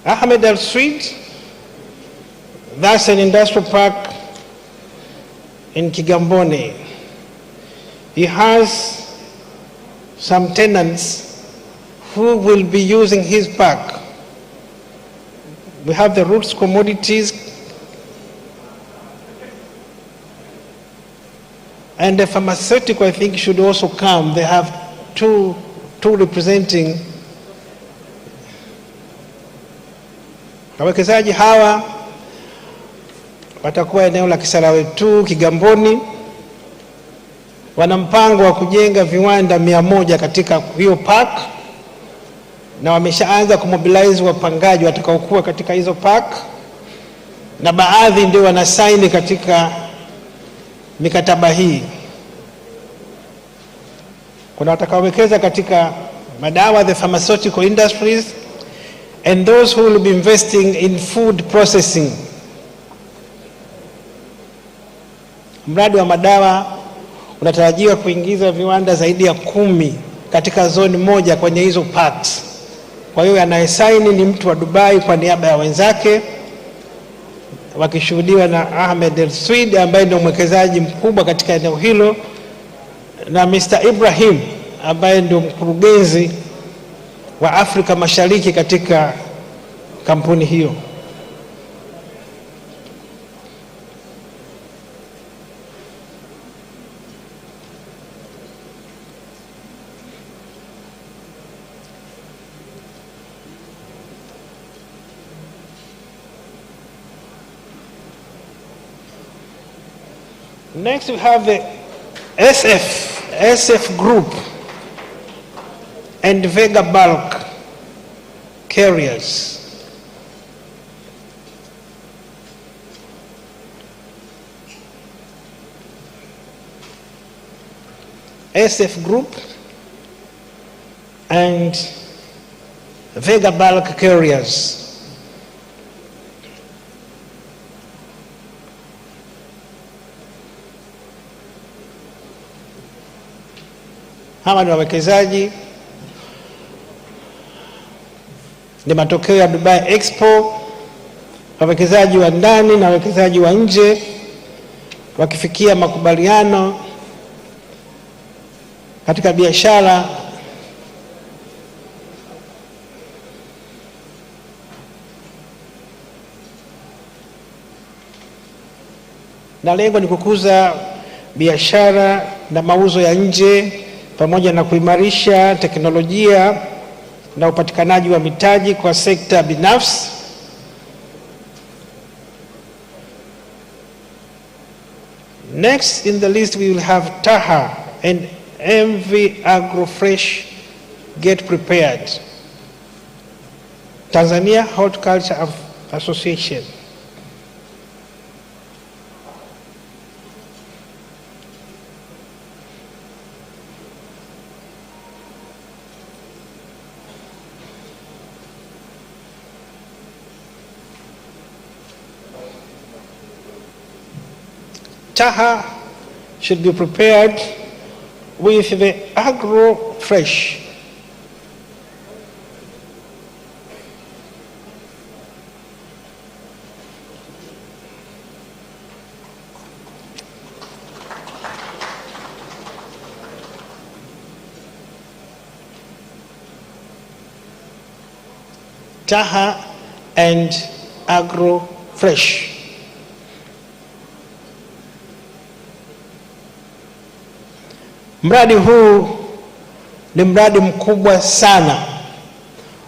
Ahmed El Swidi, that's an industrial park in Kigamboni. He has some tenants who will be using his park. We have the Roots Commodities, And the pharmaceutical, I think, should also come. They have two representing. Wawekezaji hawa watakuwa eneo la Kisarawe tu, Kigamboni. Wana mpango wa kujenga viwanda 100 katika hiyo park, na wameshaanza kumobilize wapangaji watakaokuwa katika hizo park, na baadhi ndio wanasaini katika mikataba hii. Kuna watakaowekeza katika madawa, the pharmaceutical industries, and those who will be investing in food processing. Mradi wa madawa unatarajiwa kuingiza viwanda zaidi ya 10 katika zone moja kwenye hizo parks. Kwa hiyo anayesaini ni mtu wa Dubai kwa niaba ya wenzake, wakishuhudiwa na Ahmed El Swid ambaye ndio mwekezaji mkubwa katika eneo hilo, na Mr. Ibrahim ambaye ndio mkurugenzi wa Afrika Mashariki katika kampuni hiyo. Next we have the SF Group and Vega Bulk Carriers. SF Group and Vega Bulk Carriers. Hawa ni wawekezaji, ni matokeo ya Dubai Expo, wawekezaji wa ndani na wawekezaji wa nje wakifikia makubaliano katika biashara na lengo ni kukuza biashara na mauzo ya nje pamoja na kuimarisha teknolojia na upatikanaji wa mitaji kwa sekta binafsi. Next in the list we will have Taha and MV Agrofresh Get Prepared, Tanzania Horticulture Association. Taha should be prepared with the Agrofresh. Taha and Agrofresh. Mradi huu ni mradi mkubwa sana,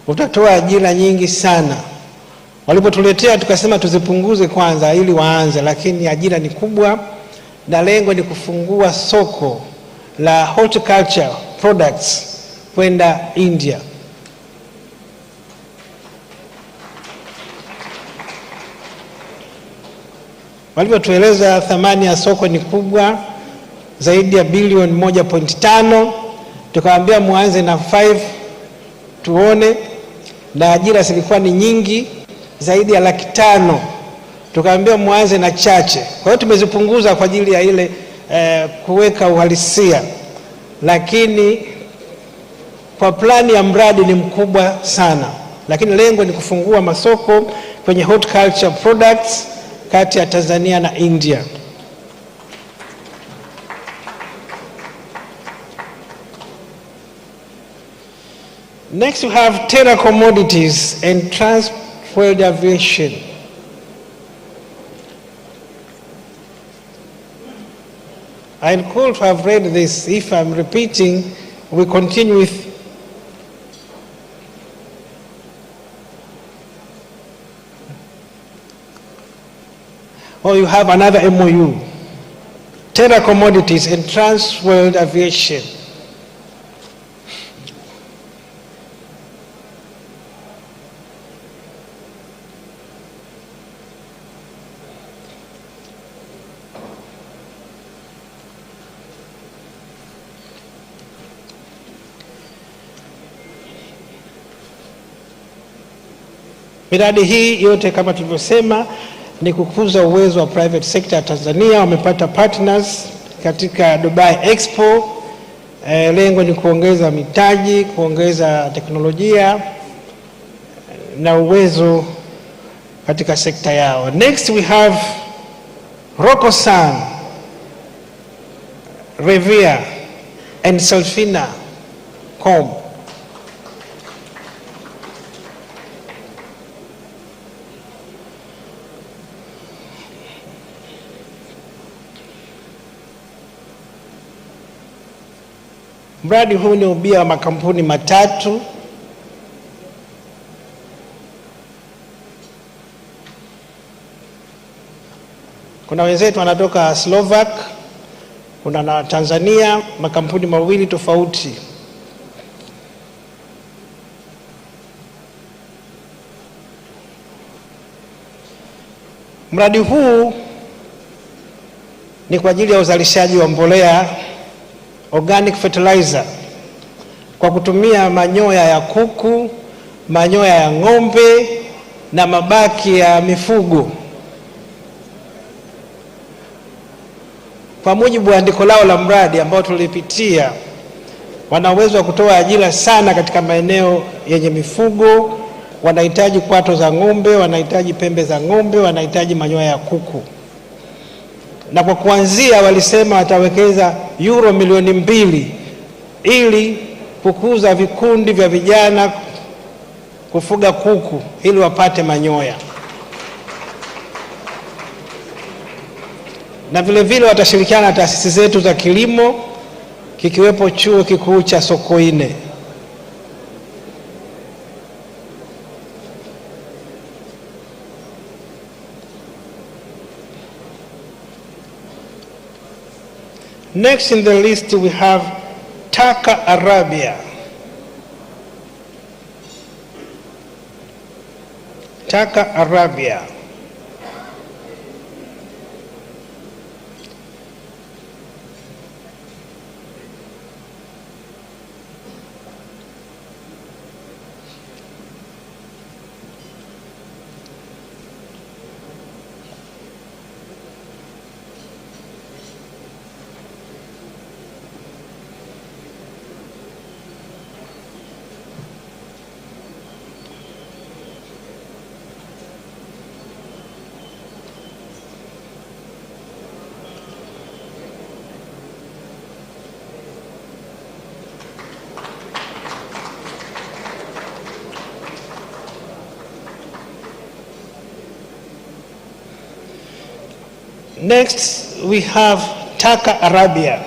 utatoa ajira nyingi sana. Walipotuletea tukasema tuzipunguze kwanza ili waanze, lakini ajira ni kubwa na lengo ni kufungua soko la horticulture products kwenda India. Walipotueleza thamani ya soko ni kubwa, zaidi ya bilioni 1.5, tukaambia muanze na 5 tuone, na ajira zilikuwa ni nyingi zaidi ya 500,000, tukaambia muanze na chache. Kwa hiyo tumezipunguza kwa ajili ya ile kuweka uhalisia, lakini kwa plani ya mradi ni mkubwa sana, lakini lengo ni kufungua masoko kwenye horticulture products kati ya Tanzania na India. Next we have Terra Commodities and Transport Aviation. I'll call to have read this. If I'm repeating, we continue with or you have another MOU. Terra Commodities and Trans World Aviation. Miradi hii yote kama tulivyosema ni kukuza uwezo wa private sector ya Tanzania. Wamepata partners katika Dubai Expo. Lengo ni kuongeza mitaji, kuongeza teknolojia na uwezo katika sekta yao. Next we have Rokosan, Revere and Selfina Com. Mradi huu ni ubia wa makampuni matatu. Kuna wenzetu wanatoka Slovak, kuna na Tanzania, makampuni mawili tofauti. Mradi huu ni kwa ajili ya uzalishaji wa mbolea organic fertilizer kwa kutumia manyoya ya kuku, manyoya ya ng'ombe na mabaki ya mifugo. Kwa mujibu wa andiko lao la mradi ambao tulipitia, wana uwezo wa kutoa ajira sana katika maeneo yenye mifugo. Wanahitaji kwato za ng'ombe, wanahitaji pembe za ng'ombe, wanahitaji manyoya ya kuku. Na kwa kuanzia walisema watawekeza euro milioni 2 ili kukuza vikundi vya vijana kufuga kuku ili wapate manyoya. Na vile vile watashirikiana na taasisi zetu za kilimo kikiwepo chuo kikuu cha Sokoine. Next in the list we have Taka Arabia. Taka Arabia. Next we have Taka Arabia.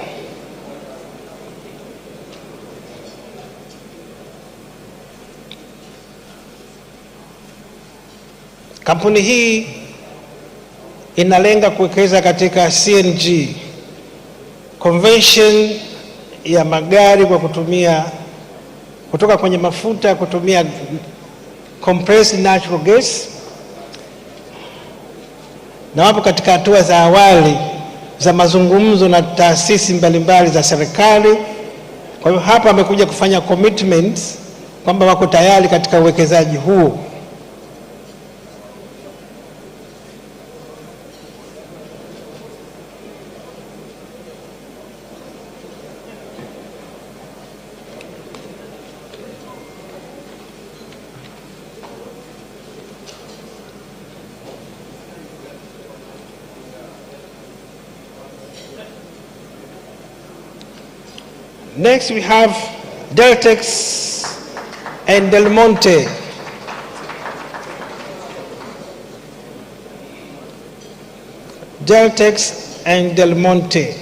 Kampuni hii inalenga kuwekeza katika CNG, conversion ya magari kwa kutumia kutoka kwenye mafuta kutumia compressed natural gas, na wapo katika hatua za awali za mazungumzo na taasisi mbalimbali za serikali. Kwa hiyo hapa wamekuja kufanya commitments kwamba wako tayari katika uwekezaji huo. Next we have Deltex and Del Monte. Deltex and Del Monte.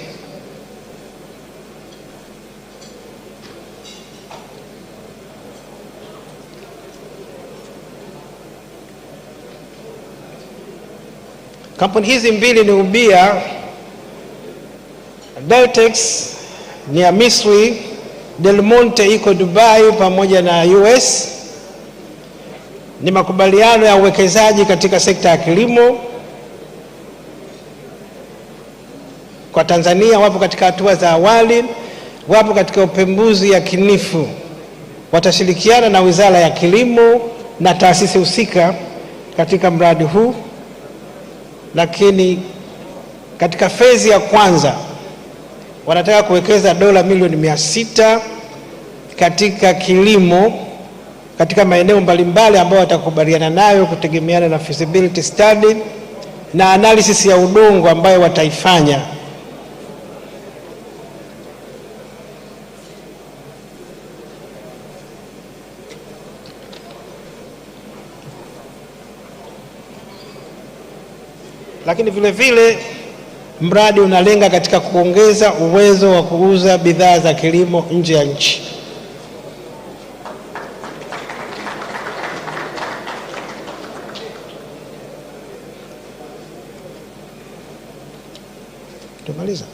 Kampuni hizi mbili ni ubia. Deltex ni ya Misri, Del Monte iko Dubai pamoja na US. Ni makubaliano ya uwekezaji katika sekta ya kilimo kwa Tanzania. Wapo katika hatua za awali, wapo katika upembuzi yakinifu. Watashirikiana na Wizara ya Kilimo na taasisi husika katika mradi huu, lakini katika fezi ya kwanza wanataka kuwekeza dola milioni 600 katika kilimo katika maeneo mbalimbali ambayo watakubaliana nayo kutegemeana na feasibility study na analysis ya udongo ambayo wataifanya. Lakini vile vile mradi unalenga katika kuongeza uwezo wa kuuza bidhaa za kilimo nje ya nchi. Tumaliza.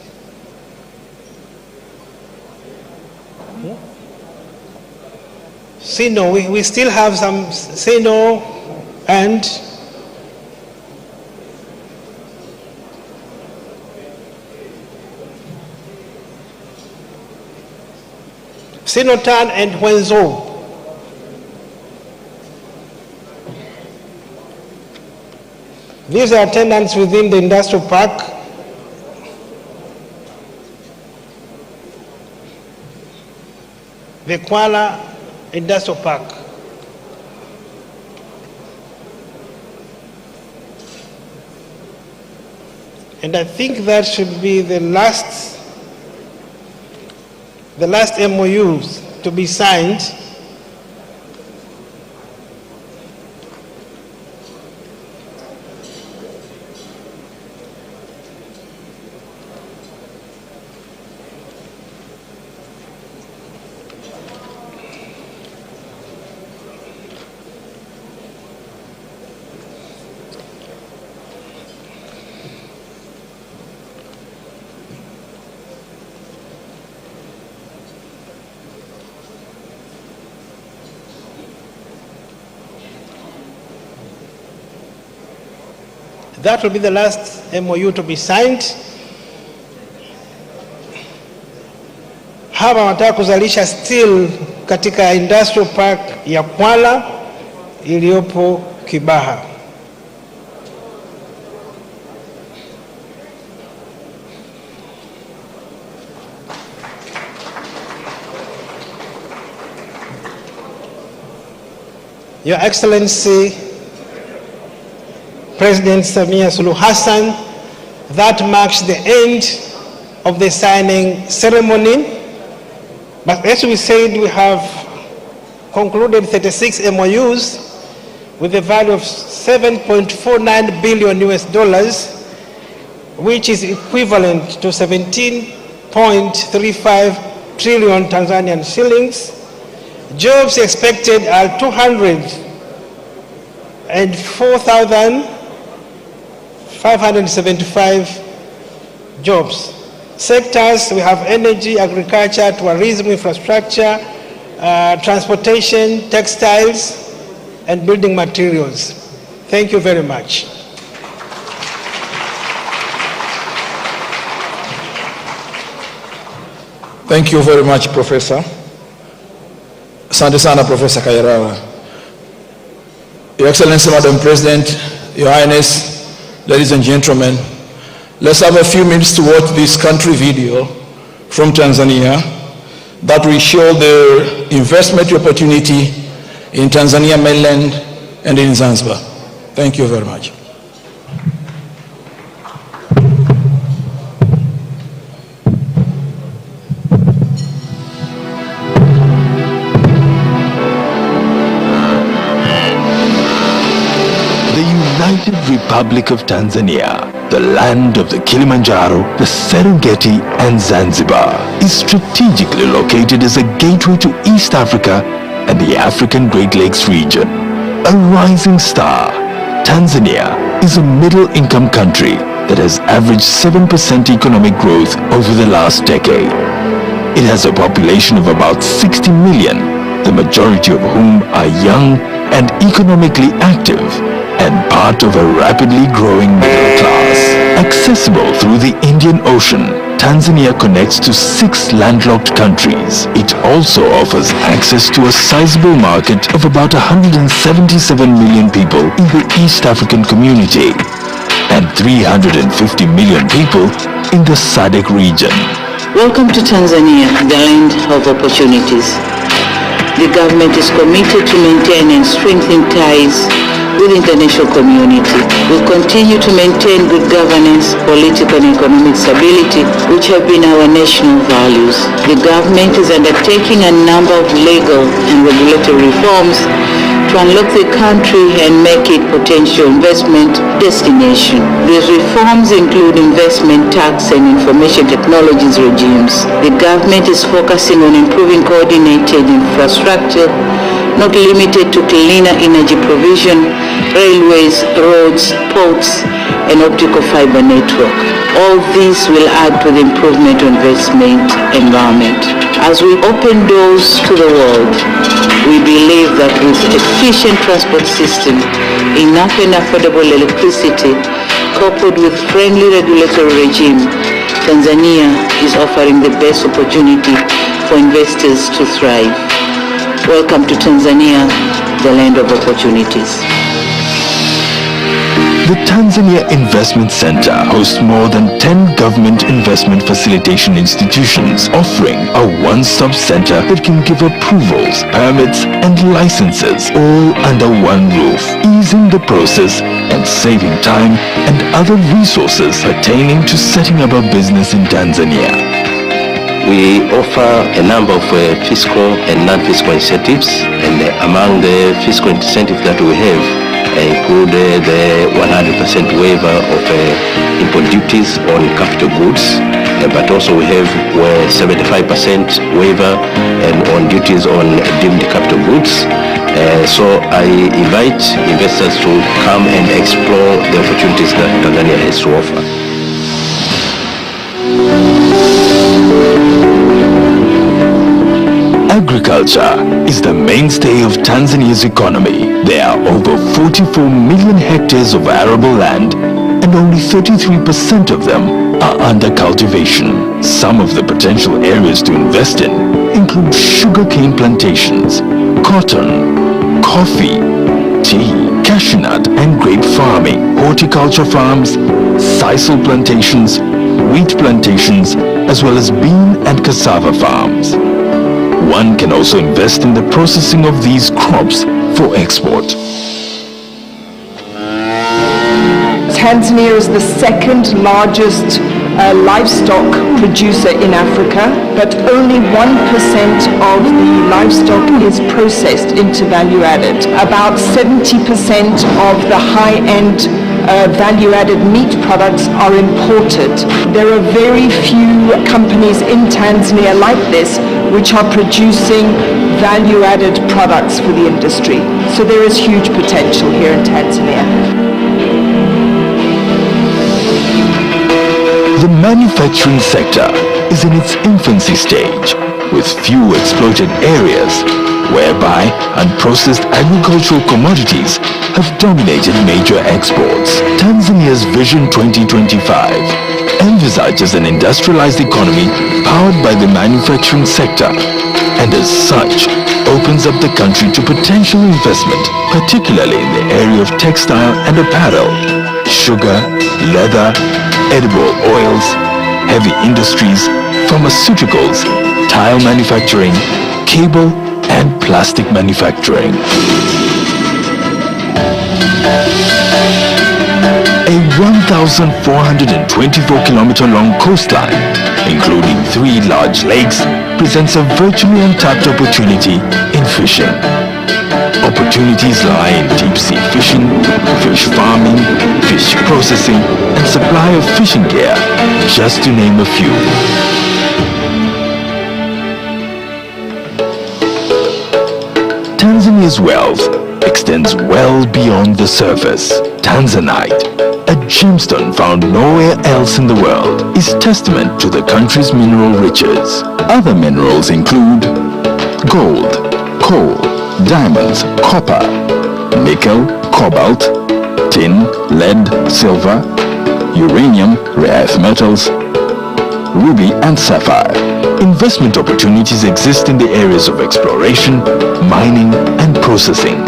Sino, we still have some Sino and Sinotan and Wenzo. These are tenants within the industrial park. The Kuala Industrial Park. And I think that should be the last MOUs to be signed. That will be the last MOU to be signed. Hawa wanataka kuzalisha steel katika industrial park ya Kuala iliyopo Kibaha. Your Excellency President Samia Suluhu Hassan, that marks the end of the signing ceremony. But as we said, we have concluded 36 MOUs with a value of $7.49 billion, which is equivalent to 17.35 trillion Tanzanian shillings. Jobs expected are 204,575 jobs. Sectors, we have energy, agriculture, tourism, infrastructure, transportation, textiles, and building materials. Thank you very much. Thank you very much, Professor. Asante sana, Professor Kayarawa. Your Excellency, Madam President, Your Highness, ladies and gentlemen, let's have a few minutes to watch this country video from Tanzania that will show the investment opportunity in Tanzania mainland and in Zanzibar. Thank you very much. United Republic of Tanzania, the land of the Kilimanjaro, the Serengeti and Zanzibar, is strategically located as a gateway to East Africa and the African Great Lakes region. A rising star Tanzania is a middle-income country that has averaged 7% economic growth over the last decade. It has a population of about 60 million, the majority of whom are young and economically active and part of a rapidly growing middle class. Accessible through the Indian Ocean, Tanzania connects to 6 landlocked countries. It also offers access to a sizable market of about 177 million people in the East African community and 350 million people in the SADC region. Welcome to Tanzania, the land of opportunities. The government is committed to maintain and strengthen ties with the international community. We'll continue to maintain good governance, political and economic stability, which have been our national values. The government is undertaking a number of legal and regulatory reforms to unlock the country and make it potential investment destination. These reforms include investment tax and information technologies regimes. The government is focusing on improving coordinated infrastructure, not limited to cleaner energy provision, railways, roads, ports, and optical fiber network. All these will add to the improvement of investment environment. As we open doors to the world, we believe that with efficient transport system, enough and affordable electricity, coupled with friendly regulatory regime, Tanzania is offering the best opportunity for investors to thrive. Welcome to Tanzania, the land of opportunities. The Tanzania Investment Center hosts more than 10 government investment facilitation institutions, offering a one-stop center that can give approvals, permits, and licenses all under one roof, easing the process and saving time and other resources pertaining to setting up a business in Tanzania. We offer a number of fiscal and non-fiscal incentives, and among the fiscal incentives that we have include the 100% waiver of import duties on capital goods, but also we have 75% waiver and on duties on deemed capital goods. So I invite investors to come and explore the opportunities that Tanzania has to offer. Agriculture is the mainstay of Tanzania's economy. There are over 44 million hectares of arable land and only 33% of them are under cultivation. Some of the potential areas to invest in include sugarcane plantations, cotton, coffee, tea, cashew nut and grape farming, horticulture farms, sisal plantations, wheat plantations, as well as bean and cassava farms. One can also invest in the processing of these crops for export. Tanzania is the second largest livestock producer in Africa, but only 1% of the livestock is processed into value added. About 70% of the high-end value-added meat products are imported. There are very few companies in Tanzania like this which are producing value-added products for the industry. So there is huge potential here in Tanzania. The manufacturing sector is in its infancy stage, with few exploited areas, whereby unprocessed agricultural commodities have dominated major exports. Tanzania's Vision 2025 envisages an industrialized economy powered by the manufacturing sector, and as such opens up the country to potential investment, particularly in the area of textile and apparel, sugar, leather, edible oils, heavy industries, pharmaceuticals, tile manufacturing, cable, and plastic manufacturing. A 1,424-kilometer-long coastline, including 3 large lakes, presents a virtually untapped opportunity in fishing. Opportunities lie in deep-sea fishing, fish farming, fish processing, and supply of fishing gear, just to name a few. Tanzania's wealth extends well beyond the surface. Tanzanite, a gemstone found nowhere else in the world, is testament to the country's mineral riches. Other minerals include gold, coal, diamonds, copper, nickel, cobalt, tin, lead, silver, uranium, rare earth metals, ruby and sapphire. Investment opportunities exist in the areas of exploration, mining and processing.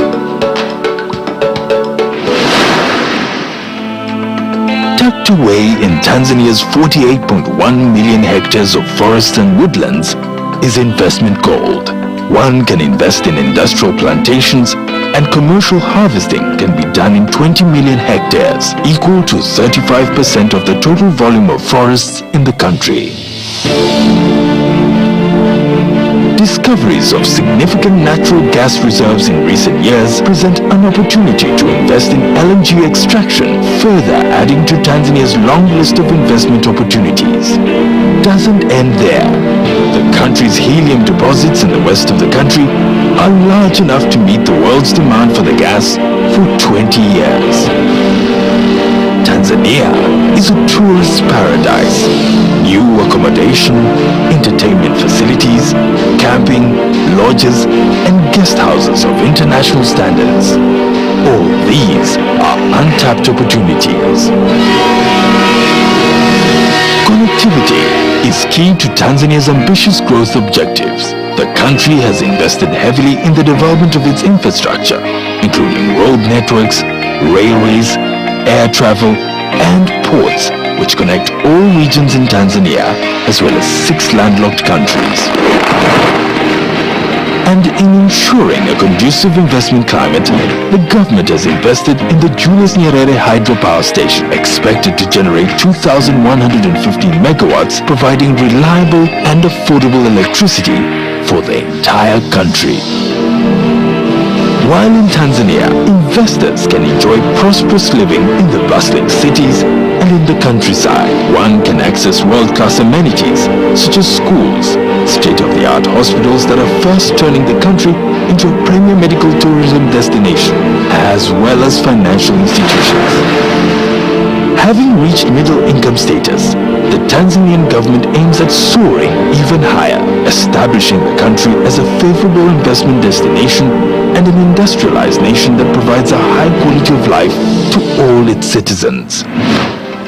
Tucked away in Tanzania's 48.1 million hectares of forests and woodlands is investment gold. One can invest in industrial plantations, and commercial harvesting can be done in 20 million hectares, equal to 35% of the total volume of forests in the country. Discoveries of significant natural gas reserves in recent years present an opportunity to invest in LNG extraction, further adding to Tanzania's long list of investment opportunities. Doesn't end there. The country's helium deposits in the west of the country are large enough to meet the world's demand for the gas for 20 years. Tanzania is a tourist paradise. New accommodation, entertainment facilities, camping, lodges, and guest houses of international standards. All these are untapped opportunities. Connectivity is key to Tanzania's ambitious growth objectives. The country has invested heavily in the development of its infrastructure, including road networks, railways, air travel, and ports, which connect all regions in Tanzania, as well as 6 landlocked countries. And in ensuring a conducive investment climate, the government has invested in the Julius Nyerere hydropower station, expected to generate 2,150 megawatts, providing reliable and affordable electricity for the entire country. While in Tanzania, investors can enjoy prosperous living in the bustling cities and in the countryside. One can access world-class amenities such as schools, state-of-the-art hospitals that are fast turning the country into a premier medical tourism destination, as well as financial institutions. Having reached middle-income status, the Tanzanian government aims at soaring even higher, establishing the country as a favorable investment destination and an industrialized nation that provides a high quality of life to all its citizens.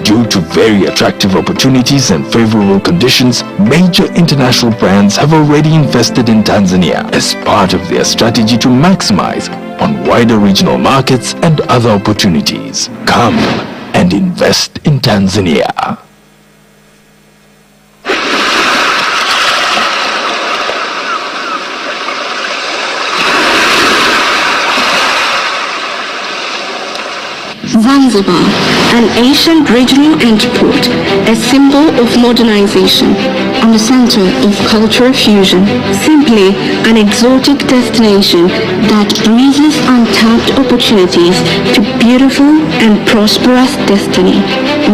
Due to very attractive opportunities and favorable conditions, major international brands have already invested in Tanzania as part of their strategy to maximize on wider regional markets and other opportunities. Come and invest in Tanzania. Zanzibar, an ancient regional entrepot, a symbol of modernization, and a center of cultural fusion. Simply an exotic destination that breezes untapped opportunities to beautiful and prosperous destiny.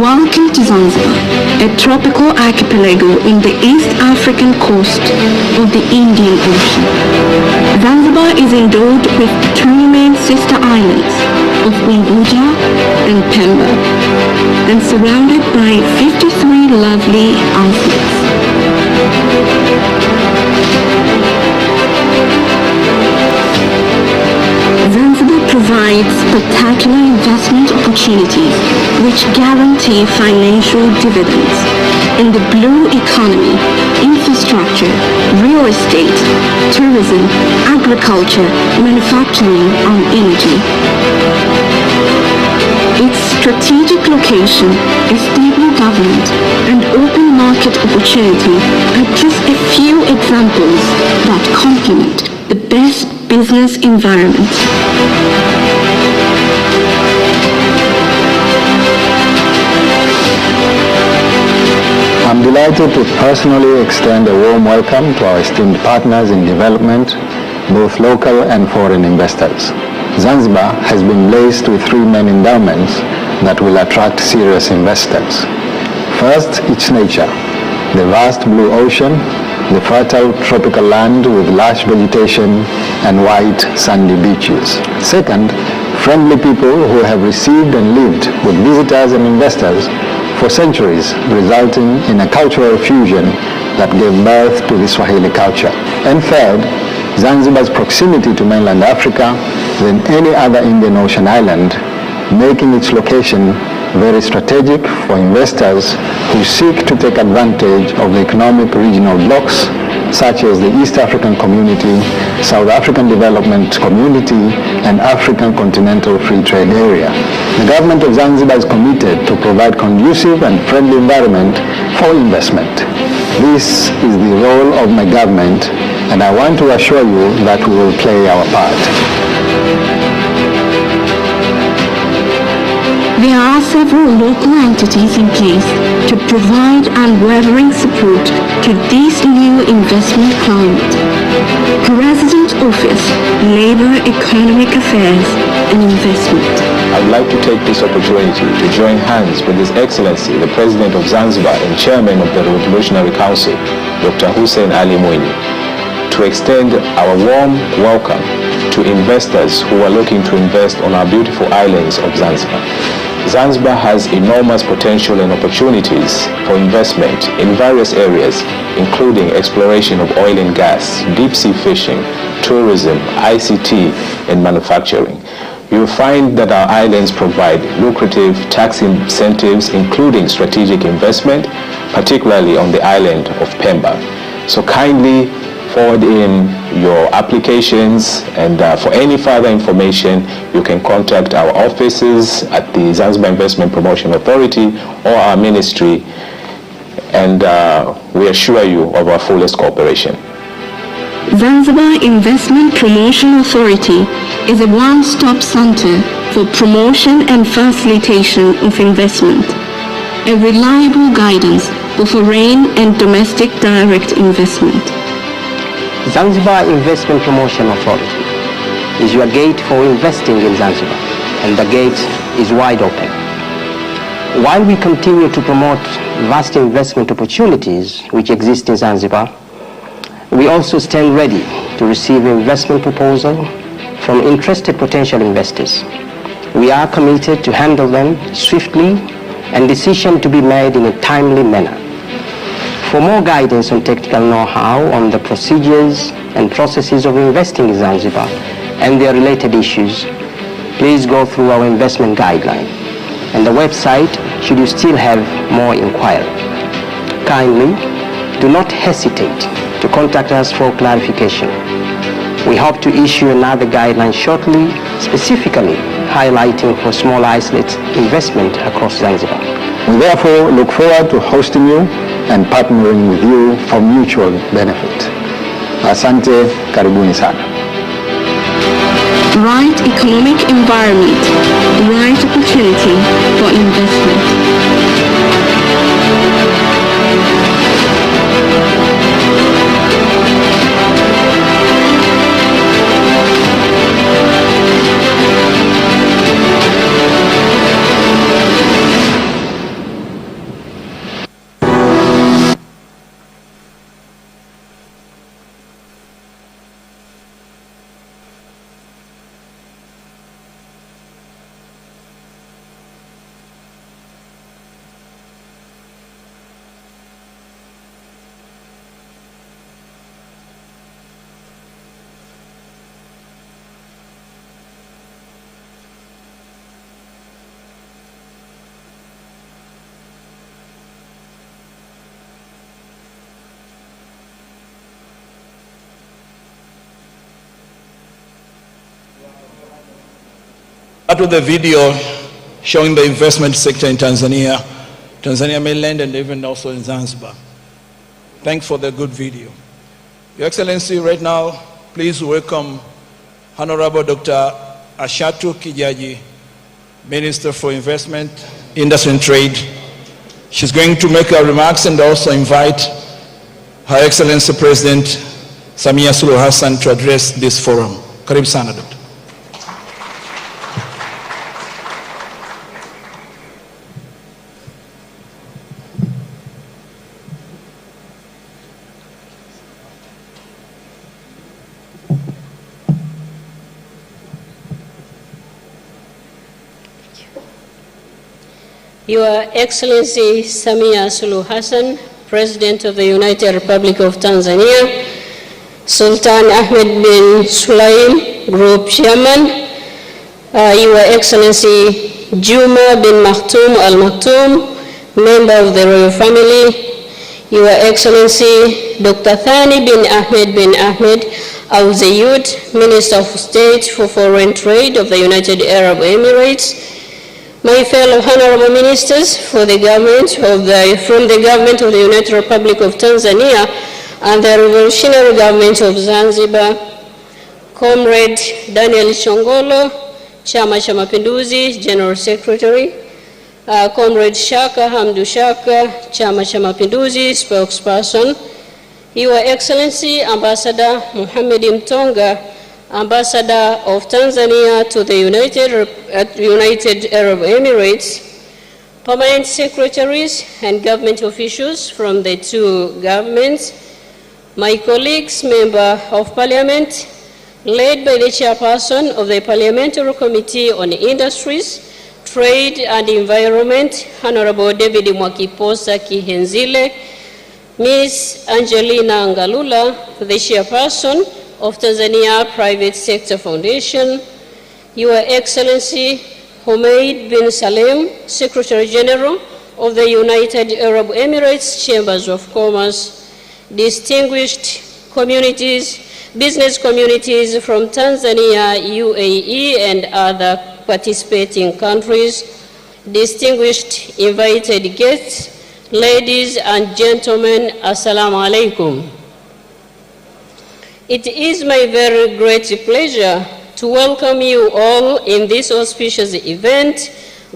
Welcome to Zanzibar, a tropical archipelago in the East African coast of the Indian Ocean. Zanzibar is endowed with 2 main sister islands of Unguja and Pemba, and surrounded by 53 lovely islets. Zanzibar provides spectacular investment opportunities which guarantee financial dividends in the blue economy, infrastructure, real estate, tourism, agriculture, manufacturing, and energy. Its strategic location, a stable government, and open market opportunity are just a few examples that complement the best business environment. I'm delighted to personally extend a warm welcome to our esteemed partners in development, both local and foreign investors. Zanzibar has been blessed with 3 main endowments that will attract serious investors. First, its nature. The vast blue ocean the fertile tropical land with lush vegetation and white sandy beaches. Second, friendly people who have received and lived with visitors and investors for centuries, resulting in a cultural fusion that gave birth to the Swahili culture. And third, Zanzibar's proximity to mainland Africa than any other Indian Ocean island, making its location very strategic for investors who seek to take advantage of the economic regional blocks such as the East African Community, South African Development Community, and African Continental Free Trade Area. The government of Zanzibar is committed to provide conducive and friendly environment for investment. This is the role of my government, and I want to assure you that we will play our part. There are several local entities in place to provide unwavering support to this new investment climate. President Office, Labor, Economic Affairs and Investment. I would like to take this opportunity to join hands with His Excellency, the President of Zanzibar and Chairman of the Revolutionary Council, Dr. Hussein Ali Mwinyi, to extend our warm welcome to investors who are looking to invest on our beautiful islands of Zanzibar. Zanzibar has enormous potential and opportunities for investment in various areas, including exploration of oil and gas, deep sea fishing, tourism, ICT, and manufacturing. You will find that our islands provide lucrative tax incentives, including strategic investment, particularly on the island of Pemba. So kindly forward in your applications, and for any further information you can contact our offices at the Zanzibar Investment Promotion Authority or our ministry, and we assure you of our fullest cooperation. Zanzibar Investment Promotion Authority is a one-stop center for promotion and facilitation of investment, a reliable guidance for foreign and domestic direct investment. Zanzibar Investment Promotion Authority is your gate for investing in Zanzibar, and the gate is wide open. While we continue to promote vast investment opportunities which exist in Zanzibar, we also stand ready to receive investment proposals from interested potential investors. We are committed to handle them swiftly and decisions to be made in a timely manner. For more guidance on technical know-how on the procedures and processes of investing in Zanzibar and their related issues, please go through our investment guideline and the website should you still have more inquiry. Kindly do not hesitate to contact us for clarification. We hope to issue another guideline shortly, specifically highlighting for small islet investment across Zanzibar. We therefore look forward to hosting you and partnering with you for mutual benefit. Asante, karibuni sana. Right economic environment, right opportunity for investment. Part of the video showing the investment sector in Tanzania, Tanzania mainland, and even also in Zanzibar. Thanks for the good video. Your Excellency, right now, please welcome Honorable Dr. Ashatu Kijaji, Minister for Investment, Industry and Trade. She's going to make her remarks and also invite Her Excellency President Samia Suluhu Hassan to address this forum. Karibu sana, Dr. Your Excellency Samia Suluhu Hassan, President of the United Republic of Tanzania, Sultan Ahmed bin Sulaim, Group Chairman, Your Excellency Juma bin Maktoum Al Maktoum, Member of the Royal Family, Your Excellency Dr. Thani bin Ahmed Al Zayed, Minister of State for Foreign Trade of the United Arab Emirates, my fellow honorable ministers from the government of the United Republic of Tanzania and the Revolutionary Government of Zanzibar, Comrade Daniel Chongolo, Chama cha Mapinduzi, General Secretary, Comrade Shaka Hamdu Shaka, Chama cha Mapinduzi, Spokesperson, Your Excellency Ambassador Mohamed Mtonga, Ambassador of Tanzania to the United Arab Emirates, permanent secretaries and government officials from the two governments, my colleagues, Member of Parliament, led by the Chairperson of the Parliamentary Committee on Industries, Trade and Environment, Honorable David Mwakiposa Kihenzile, Ms. Angelina Ngalula, the Chairperson of Tanzania Private Sector Foundation, Your Excellency Humaid bin Salem, Secretary General of the United Arab Emirates Chambers of Commerce, distinguished business communities from Tanzania, UAE, and other participating countries, distinguished invited guests, ladies and gentlemen, Assalamu alaikum. It is my very great pleasure to welcome you all in this auspicious event,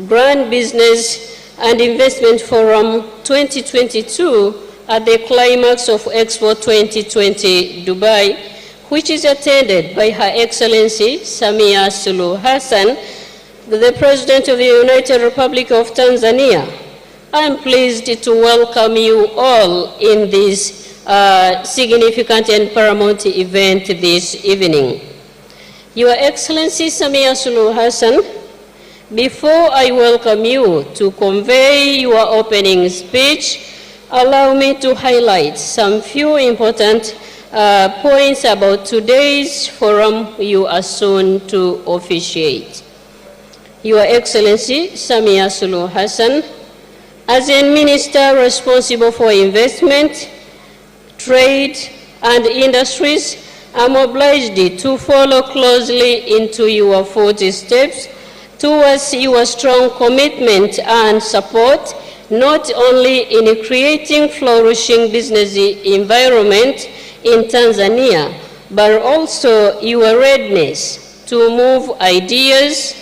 Grand Business and Investment Forum 2022 at the climax of Expo 2020 Dubai, which is attended by Her Excellency Samia Suluhu Hassan, the President of the United Republic of Tanzania. I am pleased to welcome you all in this significant and paramount event this evening. Your Excellency Samia Suluhu Hassan, before I welcome you to convey your opening speech, allow me to highlight some few important points about today's forum you are soon to officiate. Your Excellency Samia Suluhu Hassan, as a minister responsible for investment, trade, and industries, I'm obliged to follow closely into your footsteps towards your strong commitment and support, not only in creating flourishing business environment in Tanzania, but also your readiness to move ideas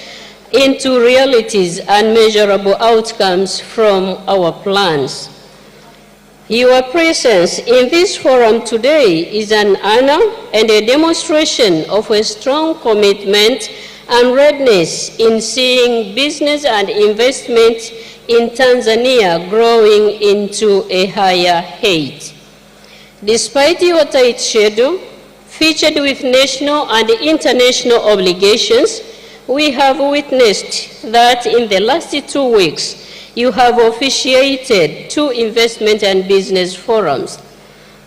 into realities and measurable outcomes from our plans. Your presence in this forum today is an honor and a demonstration of a strong commitment and readiness in seeing business and investment in Tanzania growing into a higher height. Despite your tight schedule, featured with national and international obligations, we have witnessed that in the last 2 weeks, you have officiated 2 investment and business forums.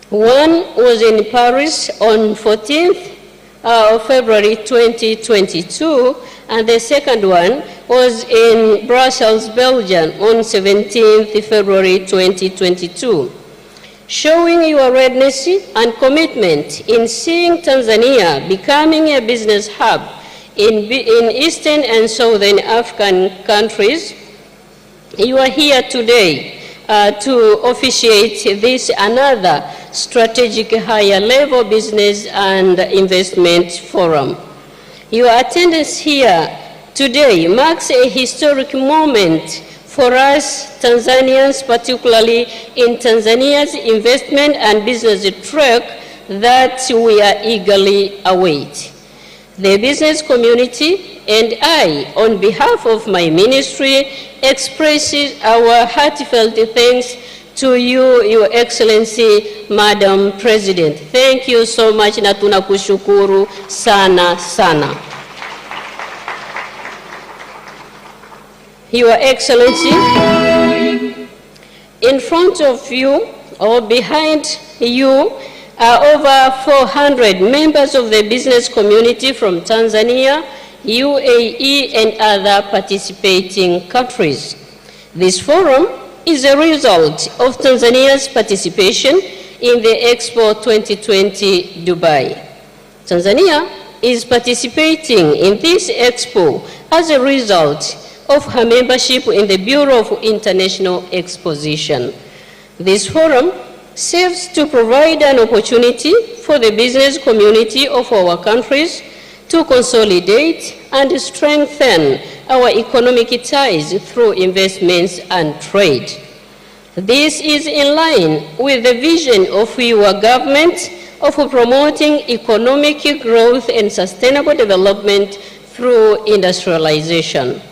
One was in Paris on 14th of February 2022, and the second one was in Brussels, Belgium on 17th February 2022. Showing your readiness and commitment in seeing Tanzania becoming a business hub in Eastern and Southern African countries, you are here today to officiate this another strategic higher level business and investment forum. Your attendance here today marks a historic moment for us Tanzanians, particularly in Tanzania's investment and business track that we are eagerly await. The business community and I, on behalf of my ministry, expresses our heartfelt thanks to you, Your Excellency, Madam President. Thank you so much na tunakushukuru sana sana. Your Excellency, in front of you or behind you are over 400 members of the business community from Tanzania, UAE, and other participating countries. This forum is a result of Tanzania's participation in the Expo 2020 Dubai. Tanzania is participating in this Expo as a result of her membership in the Bureau of International Exposition. This forum serves to provide an opportunity for the business community of our countries to consolidate and strengthen our economic ties through investments and trade. This is in line with the vision of your government of promoting economic growth and sustainable development through industrialization.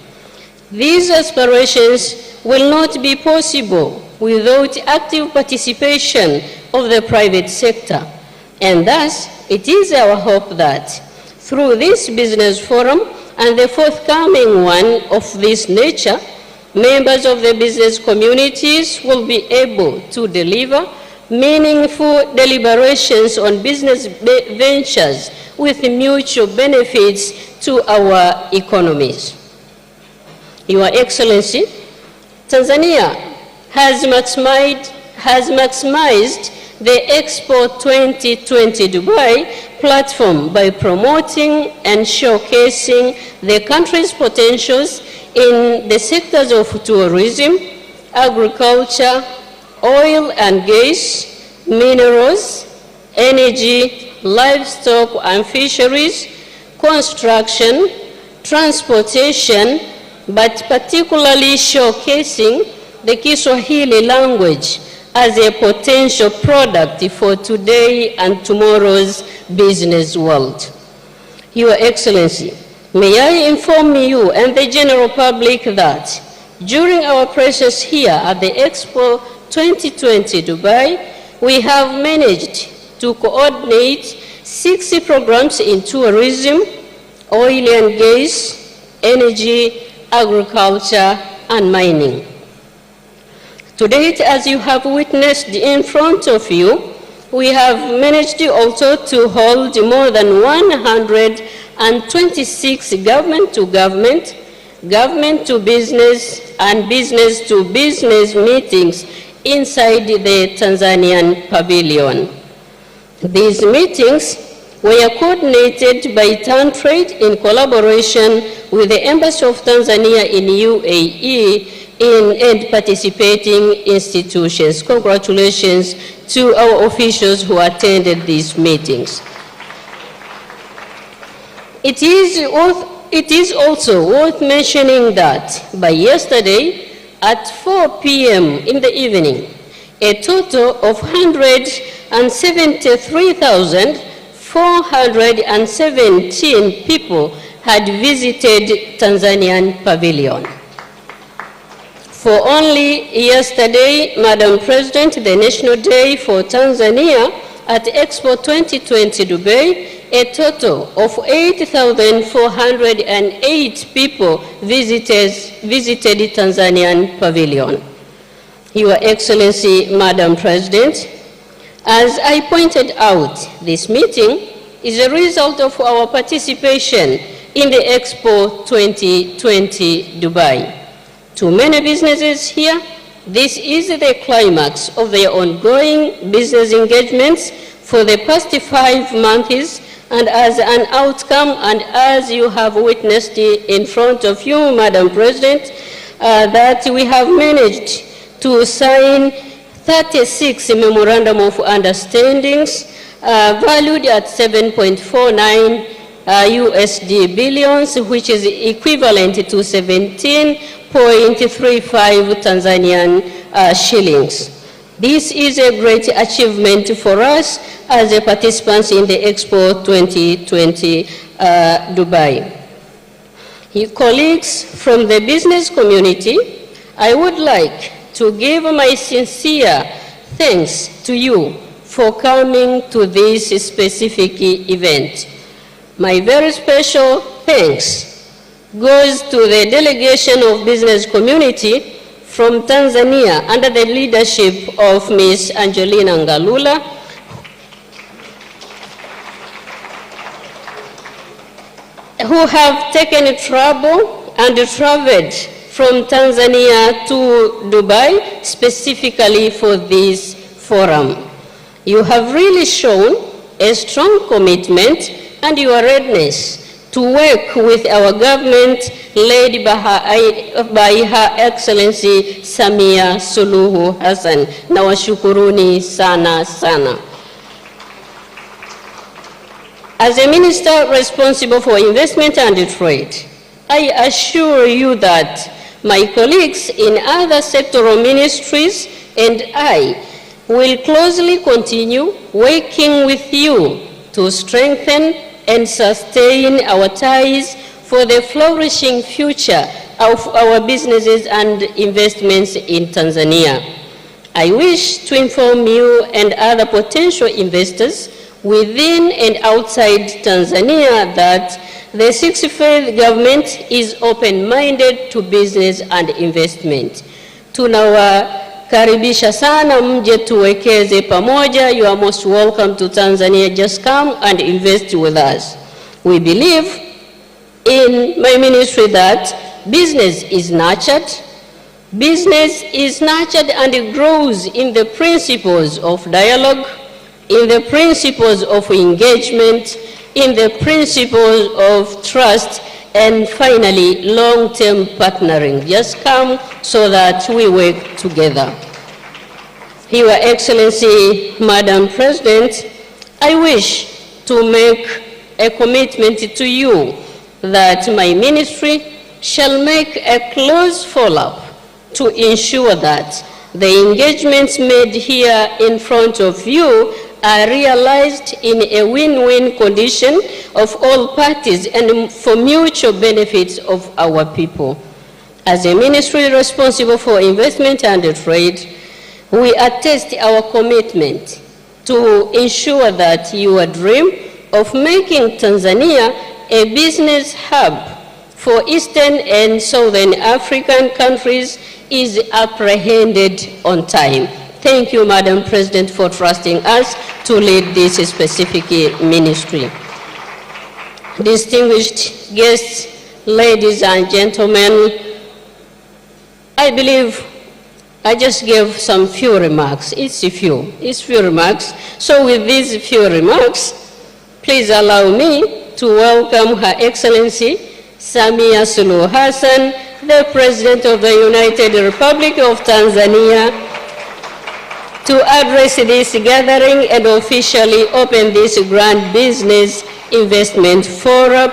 These aspirations will not be possible without active participation of the private sector, and thus it is our hope that through this business forum and the forthcoming one of this nature, members of the business communities will be able to deliver meaningful deliberations on business ventures with mutual benefits to our economies. Your Excellency, Tanzania has maximized the Expo 2020 Dubai platform by promoting and showcasing the country's potentials in the sectors of tourism, agriculture, oil and gas, minerals, energy, livestock and fisheries, construction, transportation, but particularly showcasing the Kiswahili language as a potential product for today and tomorrow's business world. Your Excellency, may I inform you and the general public that during our presence here at the Expo 2020 Dubai, we have managed to coordinate 60 programs in tourism, oil and gas, energy, agriculture, and mining. To date, as you have witnessed in front of you, we have managed also to hold more than 126 government-to-government, government-to-business, and business-to-business meetings inside the Tanzanian pavilion. These meetings were coordinated by TanTrade in collaboration with the Embassy of Tanzania in UAE and participating institutions. Congratulations to our officials who attended these meetings. It is also worth mentioning that by yesterday at 4 p.m. in the evening, a total of 173,417 people had visited Tanzanian pavilion. For only yesterday, Madam President, the National Day for Tanzania at Expo 2020 Dubai, a total of 8,408 people visited Tanzanian pavilion. Your Excellency, Madam President, as I pointed out, this meeting is a result of our participation in the Expo 2020 Dubai. To many businesses here, this is the climax of their ongoing business engagements for the past 5 months, and as an outcome, and as you have witnessed in front of you, Madam President, that we have managed to sign 36 memorandum of understandings valued at 7.49 USD billions, which is equivalent to 17.35 Tanzanian shillings. This is a great achievement for us as a participants in the Expo 2020 Dubai. Colleagues from the business community, I would like to give my sincere thanks to you for coming to this specific event. My very special thanks goes to the delegation of business community from Tanzania under the leadership of Ms. Angelina Ngalula, who have taken trouble and traveled from Tanzania to Dubai specifically for this forum. You have really shown a strong commitment and your readiness to work with our government led by Her Excellency Samia Suluhu Hassan. Nawashukuruni sana sana. As a minister responsible for investment and trade, I assure you that my colleagues in other sectoral ministries and I will closely continue working with you to strengthen and sustain our ties for the flourishing future of our businesses and investments in Tanzania. I wish to inform you and other potential investors within and outside Tanzania that the 65th government is open-minded to business and investment. Tunawakaribisha sana mje tuwekeze pamoja. You are most welcome to Tanzania. Just come and invest with us. We believe in my ministry that business is nurtured. Business is nurtured and it grows in the principles of dialogue, in the principles of engagement, in the principles of trust, and finally, long-term partnering. Just come so that we work together. Your Excellency, Madam President, I wish to make a commitment to you that my ministry shall make a close follow-up to ensure that the engagements made here in front of you are realized in a win-win condition of all parties and for mutual benefits of our people. As a ministry responsible for investment and trade, we attest our commitment to ensure that your dream of making Tanzania a business hub for Eastern and Southern African countries is apprehended on time. Thank you, Madam President, for trusting us to lead this specific ministry. Distinguished guests, ladies and gentlemen, I believe I just gave some few remarks. It's few remarks. So with these few remarks, please allow me to welcome Her Excellency Samia Suluhu Hassan, the President of the United Republic of Tanzania, to address this gathering and officially open this grand business investment forum.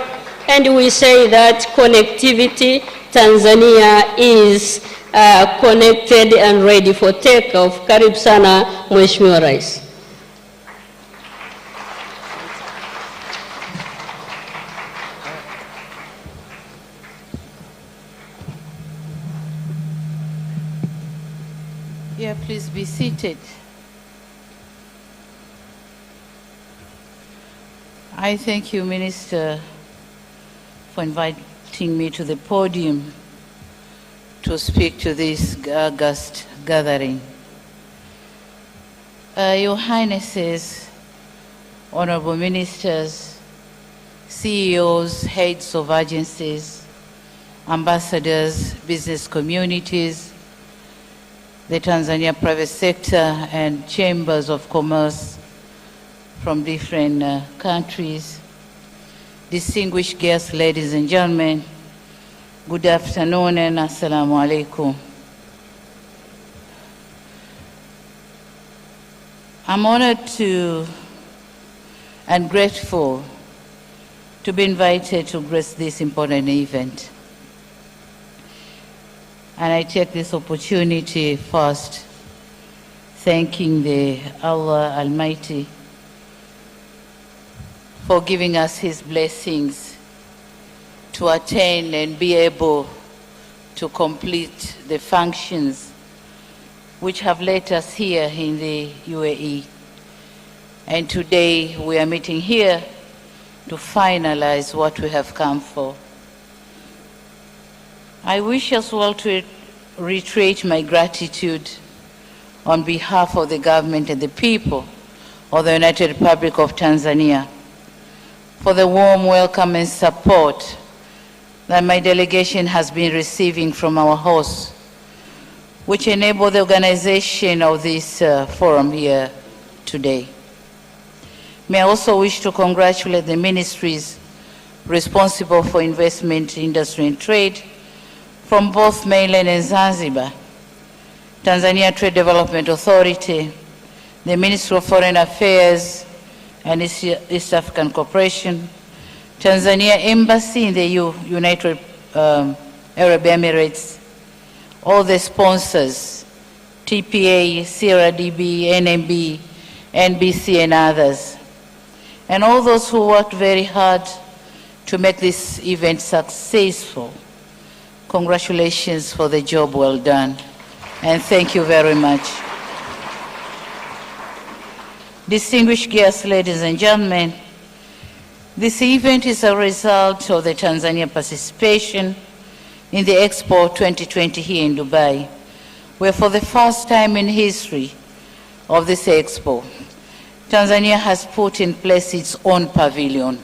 And we say that connectivity, Tanzania is connected and ready for takeoff. Karibu sana, Mheshimiwa Rais. Yeah, please be seated. I thank you, Minister, for inviting me to the podium to speak to this august gathering. Your Highnesses, Honorable Ministers, CEOs, heads of agencies, ambassadors, business communities, the Tanzania private sector and chambers of commerce from different countries, distinguished guests, ladies and gentlemen, good afternoon and assalamu alaikum. I'm honored to and grateful to be invited to grace this important event. And I take this opportunity first, thanking the Allah Almighty for giving us His blessings to attain and be able to complete the functions which have led us here in the UAE. And today we are meeting here to finalize what we have come for. I wish as well to reiterate my gratitude on behalf of the government and the people of the United Republic of Tanzania for the warm welcome and support that my delegation has been receiving from our hosts, which enabled the organization of this forum here today. May I also wish to congratulate the ministries responsible for investment, industry and trade from both mainland and Zanzibar, Tanzania Trade Development Authority, the Ministry of Foreign Affairs and East African Cooperation, Tanzania Embassy in the United Arab Emirates, all the sponsors, TPA, CRDB, NMB, NBC and others, and all those who worked very hard to make this event successful. Congratulations for the job well done, and thank you very much. Distinguished guests, ladies and gentlemen, this event is a result of the Tanzania participation in the Expo 2020 here in Dubai, where for the first time in history of this Expo, Tanzania has put in place its own pavilion.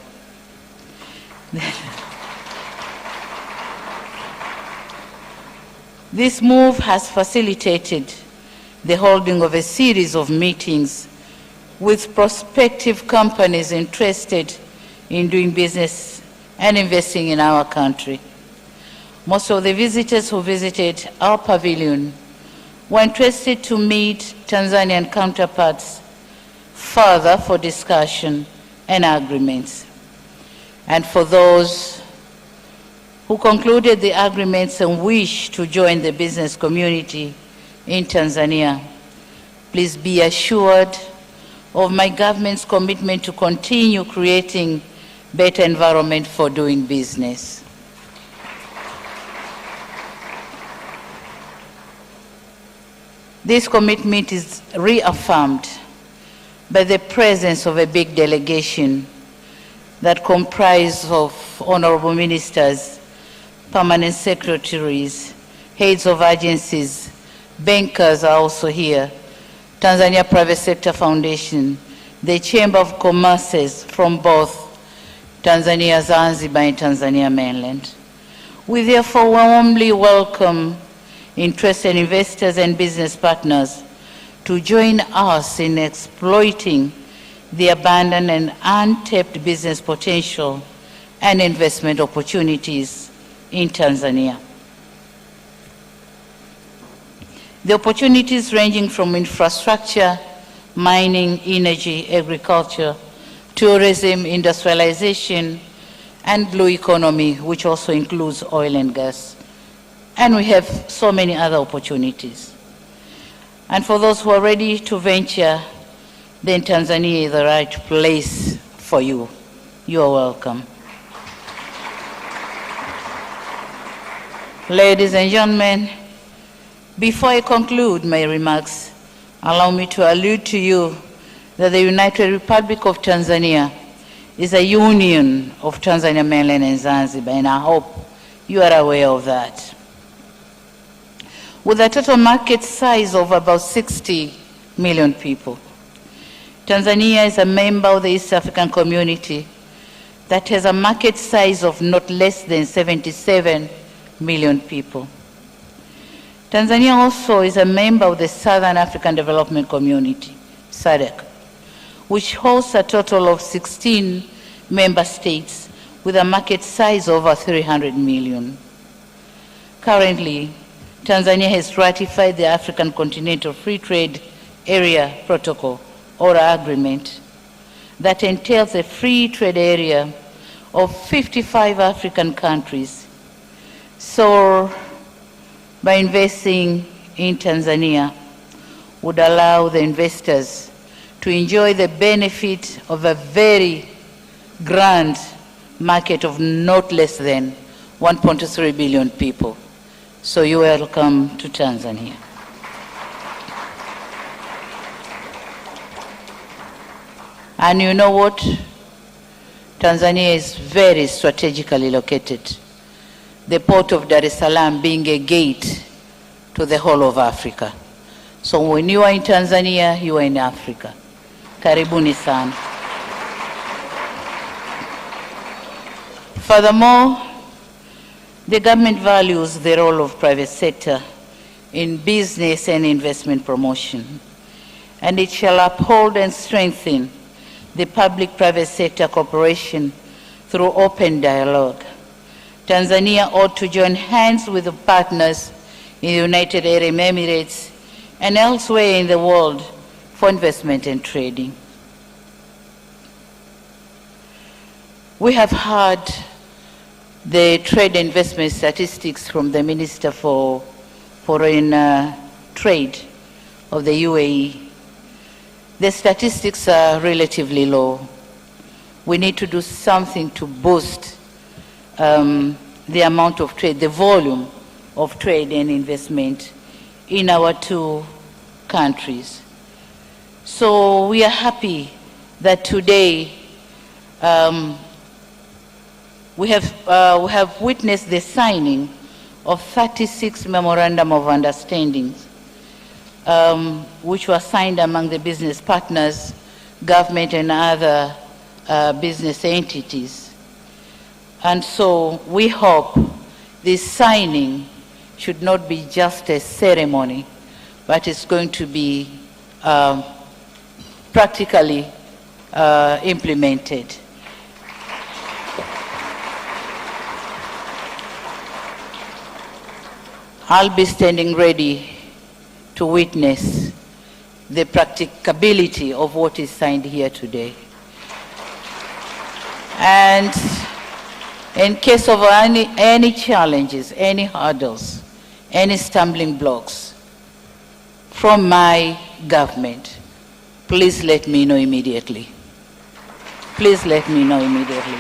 This move has facilitated the holding of a series of meetings with prospective companies interested in doing business and investing in our country. Most of the visitors who visited our pavilion were interested to meet Tanzanian counterparts further for discussion and agreements. And for those who concluded the agreements and wish to join the business community in Tanzania, please be assured of my government's commitment to continue creating better environment for doing business. This commitment is reaffirmed by the presence of a big delegation that comprises of honorable ministers, permanent secretaries, heads of agencies, bankers are also here, Tanzania Private Sector Foundation, the Chamber of Commerces from both Tanzania Zanzibar and Tanzania mainland. We therefore warmly welcome interested investors and business partners to join us in exploiting the abundant and untapped business potential and investment opportunities in Tanzania. The opportunities ranging from infrastructure, mining, energy, agriculture, tourism, industrialization, and blue economy, which also includes oil and gas. And we have so many other opportunities. And for those who are ready to venture, then Tanzania is the right place for you. You are welcome. Ladies and gentlemen, before I conclude my remarks, allow me to allude to you that the United Republic of Tanzania is a union of Tanzania mainland and Zanzibar, and I hope you are aware of that. With a total market size of about 60 million people, Tanzania is a member of the East African community that has a market size of not less than 77 million people. Tanzania also is a member of the Southern African Development Community, SADC, which hosts a total of 16 member states with a market size of over 300 million. Currently, Tanzania has ratified the African Continental Free Trade Area Protocol, or agreement, that entails a free trade area of 55 African countries. So, by investing in Tanzania, would allow the investors to enjoy the benefit of a very grand market of not less than 1.3 billion people. So you're welcome to Tanzania. And you know what? Tanzania is very strategically located the port of Dar es Salaam being a gate to the whole of Africa. So when you are in Tanzania, you are in Africa. Karibuni sana. Furthermore, the government values the role of private sector in business and investment promotion, and it shall uphold and strengthen the public-private sector cooperation through open dialogue. Tanzania ought to join hands with the partners in the United Arab Emirates and elsewhere in the world for investment and trading. We have heard the trade and investment statistics from the Minister for Foreign Trade of the UAE. The statistics are relatively low. We need to do something to boost the amount of trade, the volume of trade and investment in our two countries. So we are happy that today we have witnessed the signing of 36 memorandum of understandings, which were signed among the business partners, government, and other business entities. And so we hope this signing should not be just a ceremony, but it's going to be practically implemented. I'll be standing ready to witness the practicability of what is signed here today. And in case of any challenges, any hurdles, any stumbling blocks from my government, please let me know immediately. Please let me know immediately.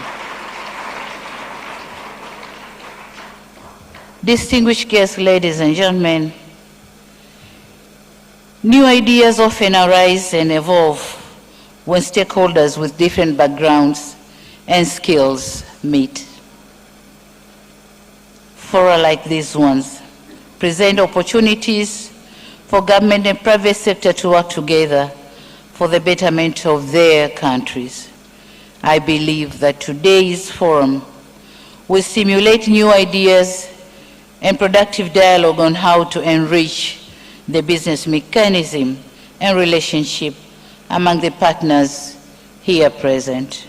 Distinguished guests, ladies and gentlemen, new ideas often arise and evolve when stakeholders with different backgrounds and skills meet. Fora like these ones present opportunities for government and private sector to work together for the betterment of their countries. I believe that today's forum will stimulate new ideas and productive dialogue on how to enrich the business mechanism and relationship among the partners here present.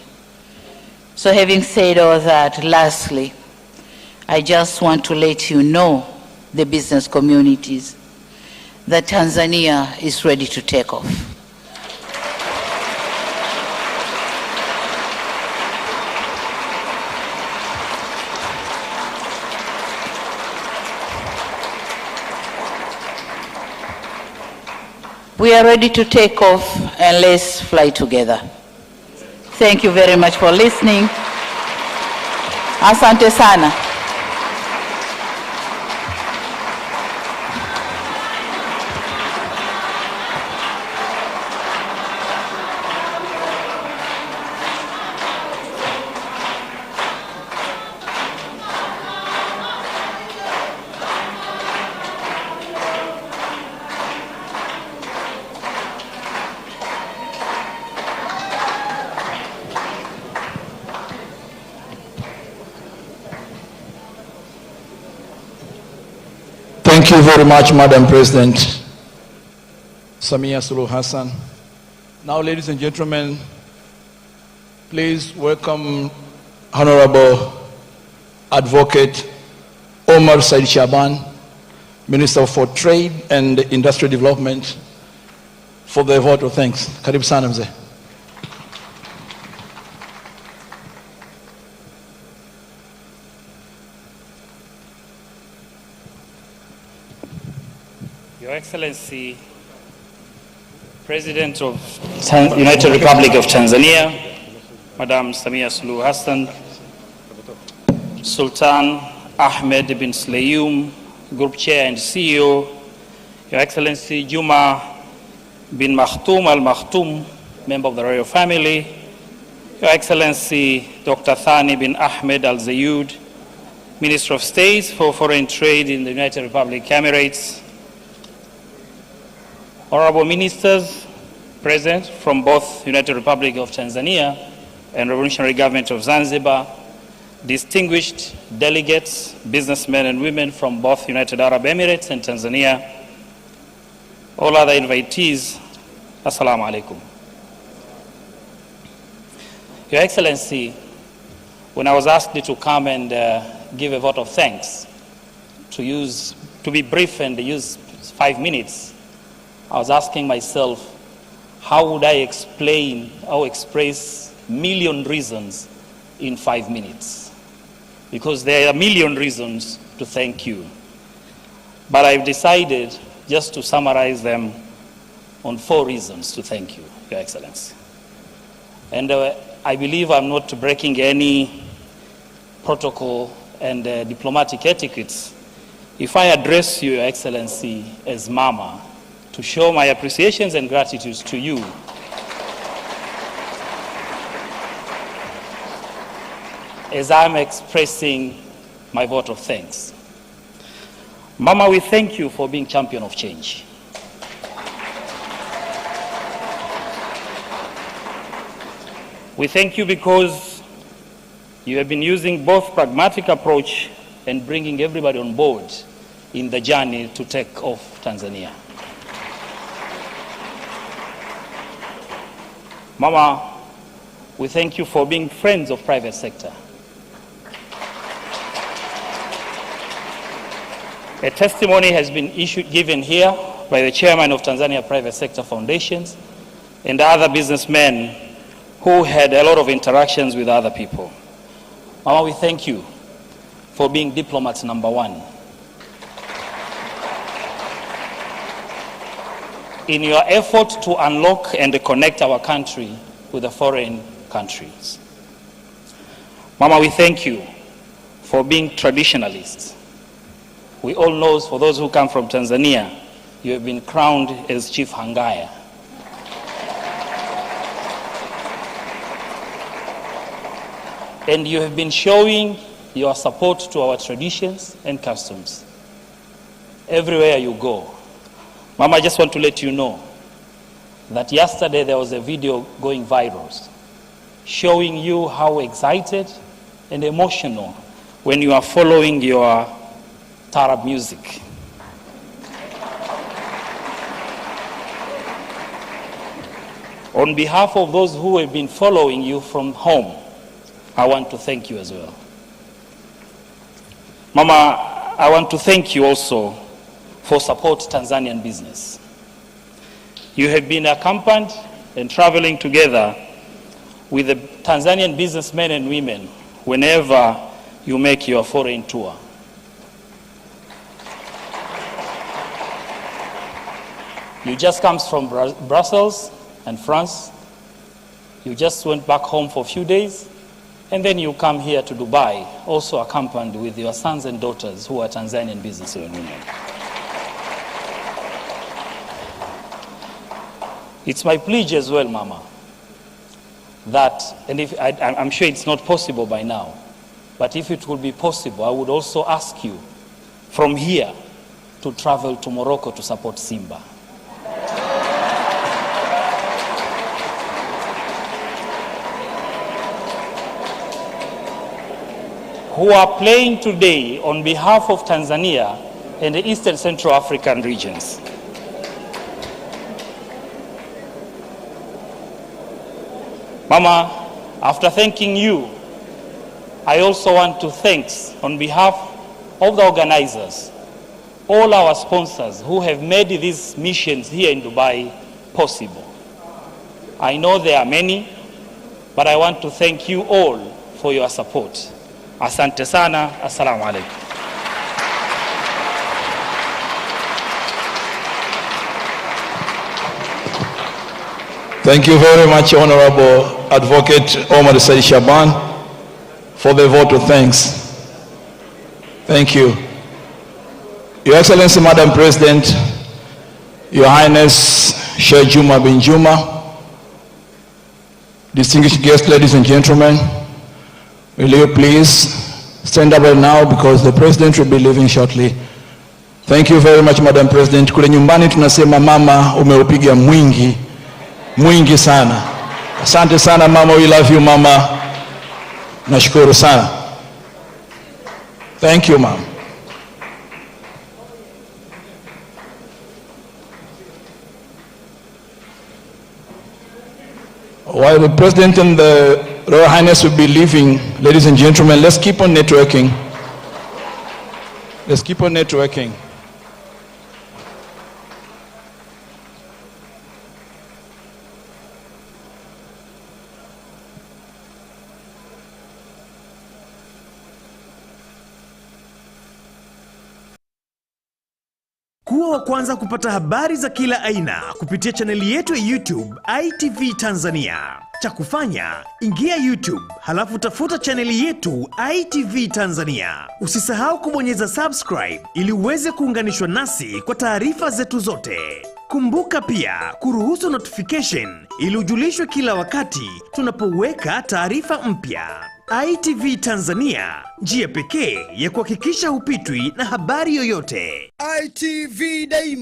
So having said all that, lastly, I just want to let you know, the business communities, that Tanzania is ready to take off. We are ready to take off, and let's fly together. Thank you very much for listening. Asante sana. Thank you very much, Madam President Samia Suluhu Hassan. Now, ladies and gentlemen, please welcome Honorable Advocate Omar Said Shaban, Minister for Trade and Industrial Development, for the vote of thanks. Karibu sana mzee. Your Excellency, President of United Republic of Tanzania, Madam Samia Suluhu Hassan, Sultan Ahmed bin Slayum, Group Chair and CEO, Your Excellency Juma bin Makhtoum Al Makhtoum, member of the royal family, Your Excellency Dr. Thani bin Ahmed Al Zayud, Minister of State for Foreign Trade in the United Republic Emirates, honorable ministers present from both United Republic of Tanzania and Revolutionary Government of Zanzibar, distinguished delegates, businessmen and women from both United Arab Emirates and Tanzania, all other invitees, Assalamu alaikum. Your Excellency, when I was asked to come and give a vote of thanks, to be brief and use 5 minutes, I was asking myself, how would I explain or express million reasons in 5 minutes? Because there are a million reasons to thank you. But I've decided just to summarize them on 4 reasons to thank you, Your Excellency. And I believe I'm not breaking any protocol and diplomatic etiquettes if I address you, Your Excellency, as Mama, to show my appreciations and gratitude to you. As I'm expressing my vote of thanks. Mama, we thank you for being champion of change. We thank you because you have been using both pragmatic approach and bringing everybody on board in the journey to take off Tanzania. Mama, we thank you for being friends of private sector. A testimony has been given here by the chairman of Tanzania Private Sector Foundations and other businessmen who had a lot of interactions with other people. Mama, we thank you for being diplomat number 1. In your effort to unlock and connect our country with the foreign countries. Mama, we thank you for being traditionalists. We all know, for those who come from Tanzania, you have been crowned as Chief Hangaya. And you have been showing your support to our traditions and customs everywhere you go. Mama, I just want to let you know that yesterday there was a video going viral showing you how excited and emotional when you are following your Tarab music. On behalf of those who have been following you from home, I want to thank you as well. Mama, I want to thank you also for support Tanzanian business. You have been accompanied and traveling together with the Tanzanian businessmen and women whenever you make your foreign tour. You just come from Brussels and France. You just went back home for a few days, and then you come here to Dubai, also accompanied with your sons and daughters who are Tanzanian businessmen and women. It's my pledge as well, Mama, that, and if I'm sure it's not possible by now, but if it would be possible, I would also ask you from here to travel to Morocco to support Simba. Who are playing today on behalf of Tanzania and the Eastern Central African regions. Mama, after thanking you, I also want to thank, on behalf of the organizers, all our sponsors who have made these missions here in Dubai possible. I know there are many, but I want to thank you all for your support. Asante sana, assalamu alaikum. Thank you very much, Honorable Advocate Omar Said Shaban, for the vote of thanks. Thank you. Your Excellency, Madam President, Your Highness Sheikh Juma bin Juma, distinguished guests, ladies and gentlemen, will you please stand up now because the President will be leaving shortly. Thank you very much, Madam President. Kule nyumbani tunasema mama umeupiga mwingi sana. Asante sana mama, we love you mama. Nashukuru sana. Thank you, ma'am. While the President and the Royal Highness will be leaving, ladies and gentlemen, let's keep on networking. Let's keep on networking. Kuwa wa kwanza kupata habari za kila aina kupitia chaneli yetu ya YouTube ITV Tanzania. Cha kufanya, ingia YouTube, halafu tafuta chaneli yetu ITV Tanzania. Usisahau kubonyeza subscribe ili uweze kuunganishwa nasi kwa taarifa zetu zote. Kumbuka pia kuruhusu notification ili ujulishwe kila wakati tunapoweka taarifa mpya. ITV Tanzania, njia pekee ya kuhakikisha hupitwi na habari yoyote. ITV Daima.